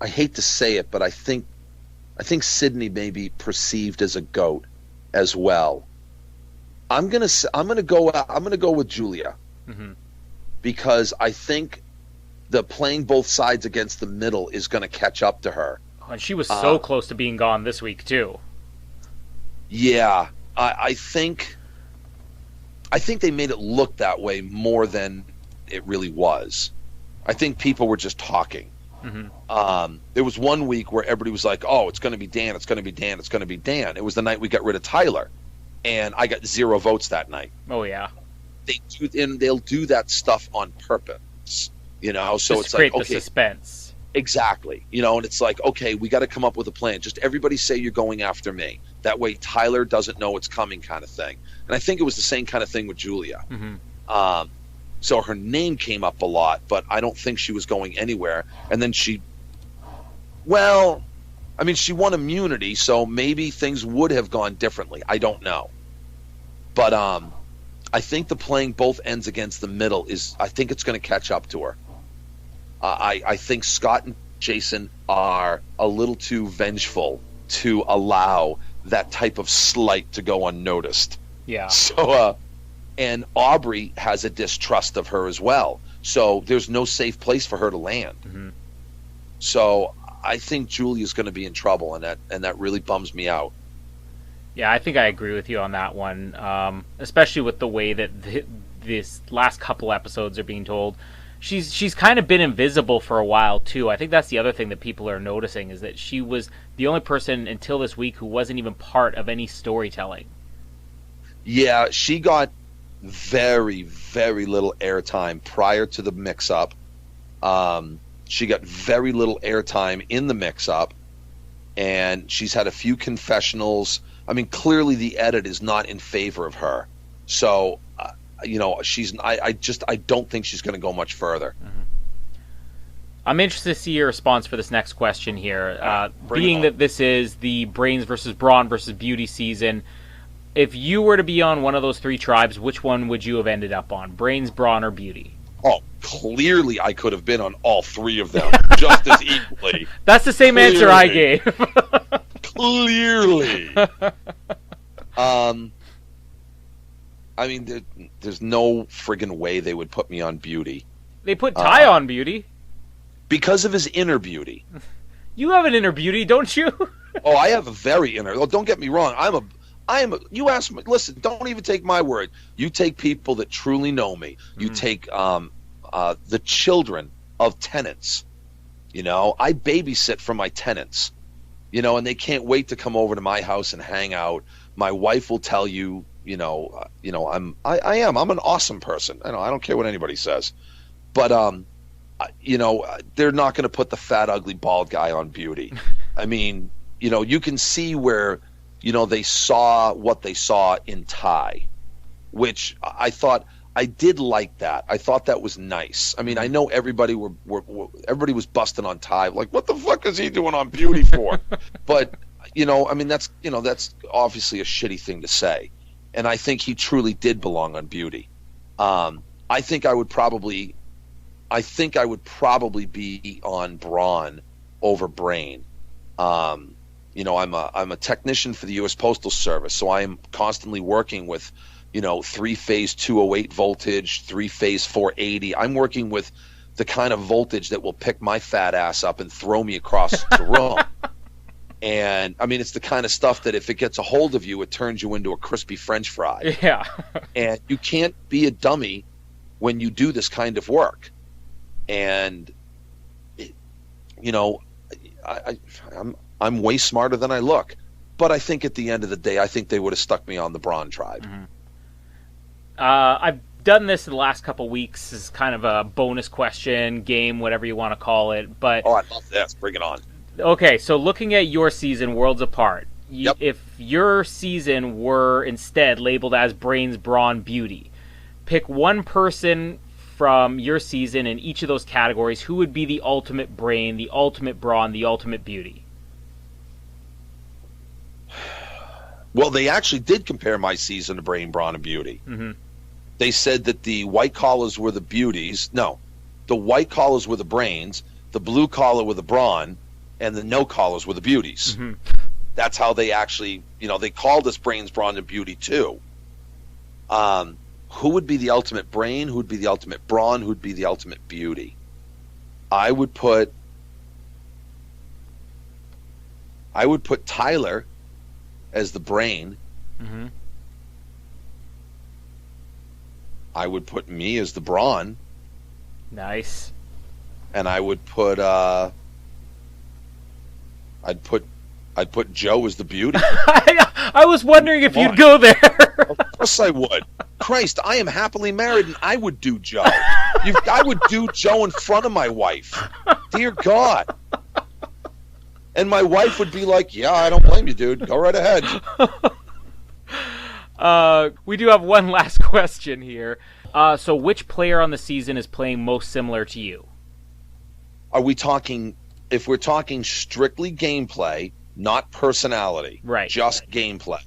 I hate to say it, but I think Sydney may be perceived as a goat as well. I'm gonna go with Julia. Mm-hmm. Because I think the playing both sides against the middle is going to catch up to her. Oh, and she was so close to being gone this week too. Yeah, I think they made it look that way more than it really was. I think people were just talking. Mm-hmm. There was one week where everybody was like, oh, it's going to be Dan, it's going to be Dan, it's going to be Dan. It was the night we got rid of Tyler, and I got 0 votes that night. Oh, yeah. They'll do that stuff on purpose, so just it's create like, okay. The suspense. Exactly. And it's like, okay, we got to come up with a plan. Just everybody say you're going after me. That way Tyler doesn't know it's coming, kind of thing. And I think it was the same kind of thing with Julia. Mm-hmm. So her name came up a lot, but I don't think she was going anywhere. And then she won immunity, so maybe things would have gone differently. I don't know. But I think the playing both ends against the middle I think it's going to catch up to her. I think Scott and Jason are a little too vengeful to allow that type of slight to go unnoticed. Yeah. So, and Aubrey has a distrust of her as well. So there's no safe place for her to land. Mm-hmm. So I think Julia's going to be in trouble, and that really bums me out. Yeah, I think I agree with you on that one, especially with the way that this last couple episodes are being told. She's kind of been invisible for a while, too. I think that's the other thing that people are noticing, is that she was the only person until this week who wasn't even part of any storytelling. Yeah, she got very, very little airtime prior to the mix-up. She got very little airtime in the mix-up, and she's had a few confessionals. I mean, clearly the edit is not in favor of her. So, I don't think she's going to go much further. Mm-hmm. I'm interested to see your response for this next question here. Being that this is the Brains versus Brawn versus Beauty season, if you were to be on one of those three tribes, which one would you have ended up on? Brains, Brawn, or Beauty? Oh, clearly I could have been on all three of them just as equally. That's the same answer I gave. Clearly. I mean, there's no friggin' way they would put me on Beauty. They put Ty on Beauty. Because of his inner beauty. You have an inner beauty, don't you? Oh, I have a very inner. Oh, don't get me wrong. You ask me. Listen, don't even take my word. You take people that truly know me. You take the children of tenants. I babysit for my tenants. And they can't wait to come over to my house and hang out. My wife will tell you, I'm an awesome person. I don't care what anybody says, but they're not going to put the fat, ugly, bald guy on Beauty. I mean, you can see where, they saw what they saw in Ty, which I thought I did like that. I thought that was nice. I mean, I know everybody everybody was busting on Ty, like, what the fuck is he doing on Beauty for? But, I mean, that's obviously a shitty thing to say. And I think he truly did belong on Beauty. I think I would probably be on Brawn over Brain. I'm a technician for the U.S. Postal Service, so I am constantly working with, 3-phase 208 voltage, 3-phase 480. I'm working with the kind of voltage that will pick my fat ass up and throw me across the room. And I mean, it's the kind of stuff that if it gets a hold of you, it turns you into a crispy French fry. Yeah. And you can't be a dummy when you do this kind of work. And I'm way smarter than I look, but I think at the end of the day, I think they would have stuck me on the Brawn tribe. Mm-hmm. I've done this in the last couple weeks as kind of a bonus question game, whatever you want to call it. But I love this. Bring it on. Okay, so looking at your season, Worlds Apart, Yep. If your season were instead labeled as Brains, Brawn, Beauty, pick one person from your season in each of those categories. Who would be the ultimate Brain, the ultimate Brawn, the ultimate Beauty? Well, they actually did compare my season to Brain, Brawn, and Beauty. Mm-hmm. They said that the white collars were the beauties. No, the white collars were the brains, the blue collar were the brawn, and the no collars were the beauties. Mm-hmm. That's how they actually, they called us brains, brawn, and beauty too. Who would be the ultimate brain? Who would be the ultimate brawn? Who would be the ultimate beauty? I would put Tyler as the brain. Mm-hmm. I would put me as the brawn. Nice. And I would put I'd put Joe as the beauty. I was wondering if you'd go there. Of course I would. Christ, I am happily married, and I would do Joe. I would do Joe in front of my wife. Dear God. And my wife would be like, yeah, I don't blame you, dude. Go right ahead. We do have one last question here. So which player on the season is playing most similar to you? Are we talking, if we're talking strictly gameplay, not personality, right? Just gameplay.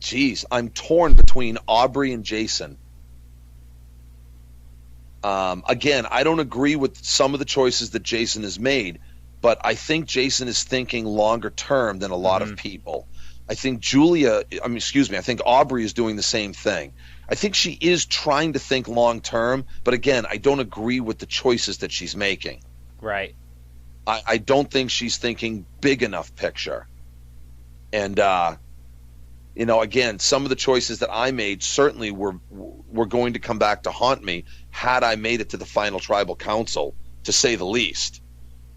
Geez, I'm torn between Aubrey and Jason. Again, I don't agree with some of the choices that Jason has made, but I think Jason is thinking longer term than a lot of people. I think I think Aubrey is doing the same thing. I think she is trying to think long term, but again, I don't agree with the choices that she's making. Right. I don't think she's thinking big enough picture. And again, some of the choices that I made certainly were going to come back to haunt me had I made it to the final tribal council, to say the least.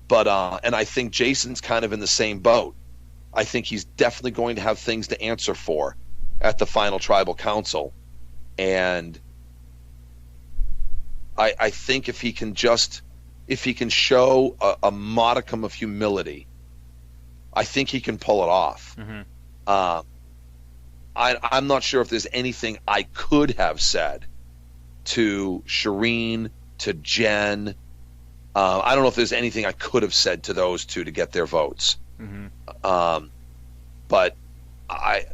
But and I think Jason's kind of in the same boat. I think he's definitely going to have things to answer for at the final tribal council. And I think if he can show a modicum of humility, I think he can pull it off. I'm not sure if there's anything I could have said to Shireen, to Jen. I don't know if there's anything I could have said to those two to get their votes. But I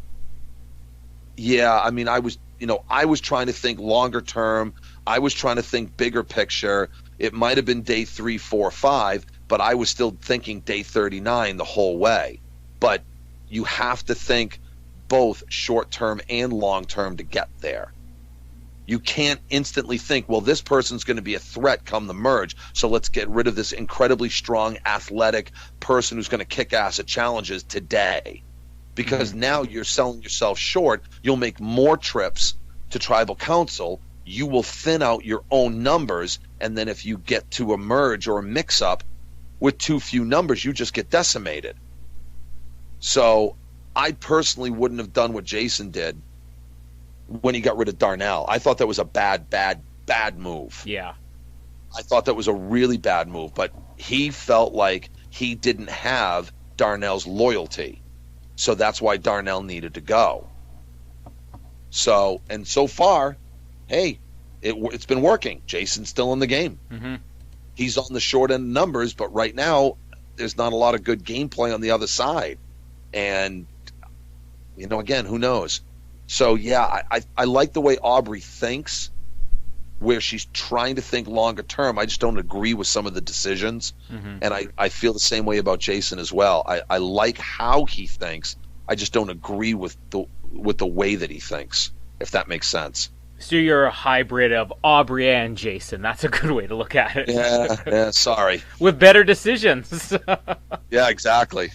was trying to think longer term. I was trying to think bigger picture. It might have been day 3, 4, 5, but I was still thinking day 39 the whole way. But you have to think both short term and long term to get there. You can't instantly think, well, this person's going to be a threat come the merge, so let's get rid of this incredibly strong, athletic person who's going to kick ass at challenges today. Because now you're selling yourself short. You'll make more trips to tribal council. You will thin out your own numbers, and then if you get to a merge or a mix-up with too few numbers, you just get decimated. So I personally wouldn't have done what Jason did when he got rid of Darnell. I thought that was a bad move. Yeah. I thought that was a really bad move, but he felt like he didn't have Darnell's loyalty. So that's why Darnell needed to go. So far, hey, it's been working. Jason's still in the game. He's on the short end of numbers, but right now there's not a lot of good gameplay on the other side. And, again, who knows? So, yeah, I like the way Aubrey thinks, where she's trying to think longer term. I just don't agree with some of the decisions. And I feel the same way about Jason as well. I like how he thinks. I just don't agree with the way that he thinks, if that makes sense. So you're a hybrid of Aubrey and Jason. That's a good way to look at it. Yeah, sorry. With better decisions. Yeah, exactly.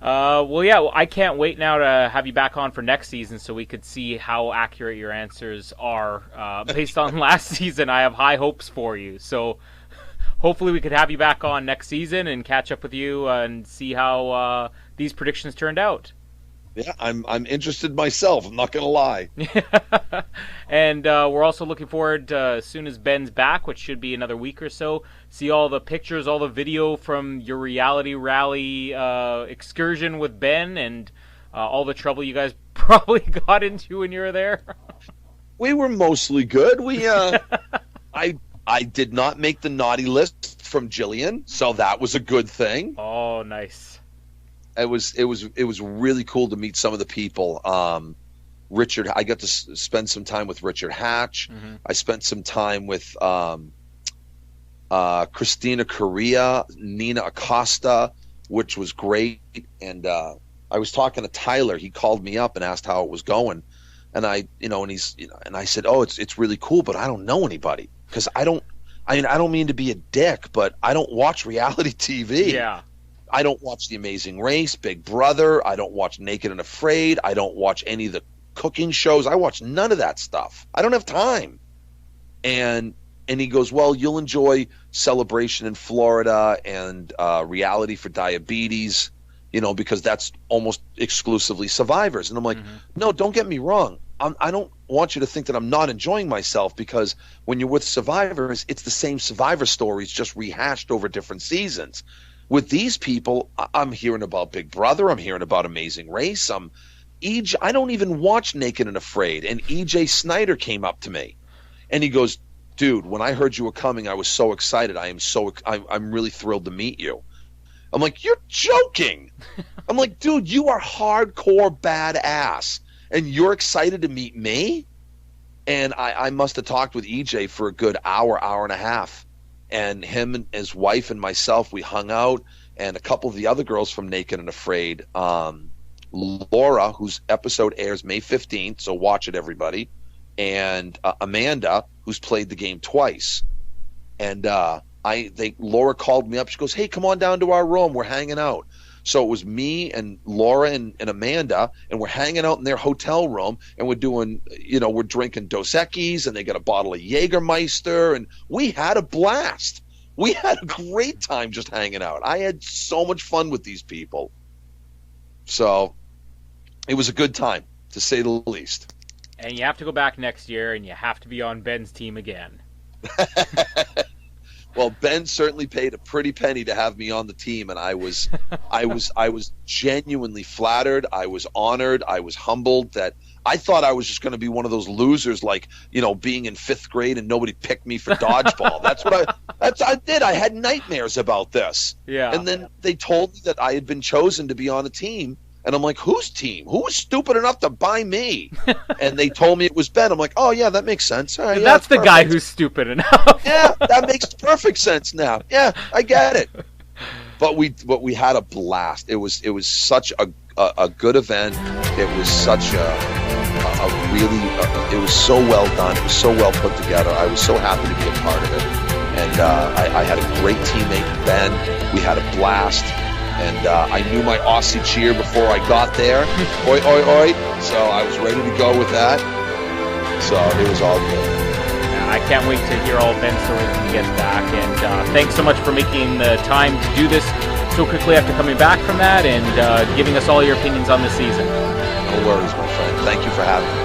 I can't wait now to have you back on for next season so we could see how accurate your answers are. Based on last season, I have high hopes for you. So hopefully we could have you back on next season and catch up with you and see how these predictions turned out. Yeah, I'm interested myself. I'm not going to lie. And we're also looking forward to, as soon as Ben's back, which should be another week or so, see all the pictures, all the video from your reality rally excursion with Ben and all the trouble you guys probably got into when you were there. We were mostly good. I did not make the naughty list from Jillian, so that was a good thing. Oh, nice. It was really cool to meet some of the people. Richard, I got to spend some time with Richard Hatch. I spent some time with Christina Correa, Nina Acosta, which was great. And I was talking to Tyler. He called me up and asked how it was going. And I said, "Oh, it's really cool, but I don't know anybody because I don't mean to be a dick, but I don't watch reality TV. Yeah. I don't watch The Amazing Race, Big Brother. I don't watch Naked and Afraid. I don't watch any of the cooking shows. I watch none of that stuff. I don't have time." And he goes, "Well, you'll enjoy Celebration in Florida and Reality for Diabetes, because that's almost exclusively survivors." And I'm like, "No, don't get me wrong. I don't want you to think that I'm not enjoying myself, because when you're with survivors, it's the same survivor stories just rehashed over different seasons. With these people, I'm hearing about Big Brother. I'm hearing about Amazing Race. I don't even watch Naked and Afraid." And EJ Snyder came up to me, and he goes, "Dude, when I heard you were coming, I was so excited. I'm really thrilled to meet you." I'm like, "You're joking." I'm like, "Dude, you are hardcore badass, and you're excited to meet me?" And I must have talked with EJ for a good hour and a half. And him and his wife and myself, we hung out, and a couple of the other girls from Naked and Afraid, Laura, whose episode airs May 15th, so watch it, everybody, and Amanda, who's played the game twice. And Laura called me up. She goes, "Hey, come on down to our room. We're hanging out." So it was me and Laura and Amanda, and we're hanging out in their hotel room, and we're doing, we're drinking Dos Equis, and they got a bottle of Jägermeister, and we had a blast. We had a great time just hanging out. I had so much fun with these people. So it was a good time, to say the least. And you have to go back next year, and you have to be on Ben's team again. Well, Ben certainly paid a pretty penny to have me on the team, and I was genuinely flattered. I was honored. I was humbled that I thought I was just going to be one of those losers, like, being in 5th grade and nobody picked me for dodgeball. That's what I did. I had nightmares about this. Yeah. And then they told me that I had been chosen to be on a team. And I'm like, whose team? Who was stupid enough to buy me? And they told me it was Ben. I'm like, oh, yeah, that makes sense. All right, yeah, that's the perfect guy who's stupid enough. Yeah, that makes perfect sense now. Yeah, I get it. But we had a blast. It was such a good event. It was such a really it was so well done. It was so well put together. I was so happy to be a part of it. And I had a great teammate, Ben. We had a blast. And I knew my Aussie cheer before I got there. Oi, oi, oi. So I was ready to go with that. So it was all good. I can't wait to hear all of Ben's stories when he gets back. And thanks so much for making the time to do this so quickly after coming back from that and giving us all your opinions on the season. No worries, my friend. Thank you for having me.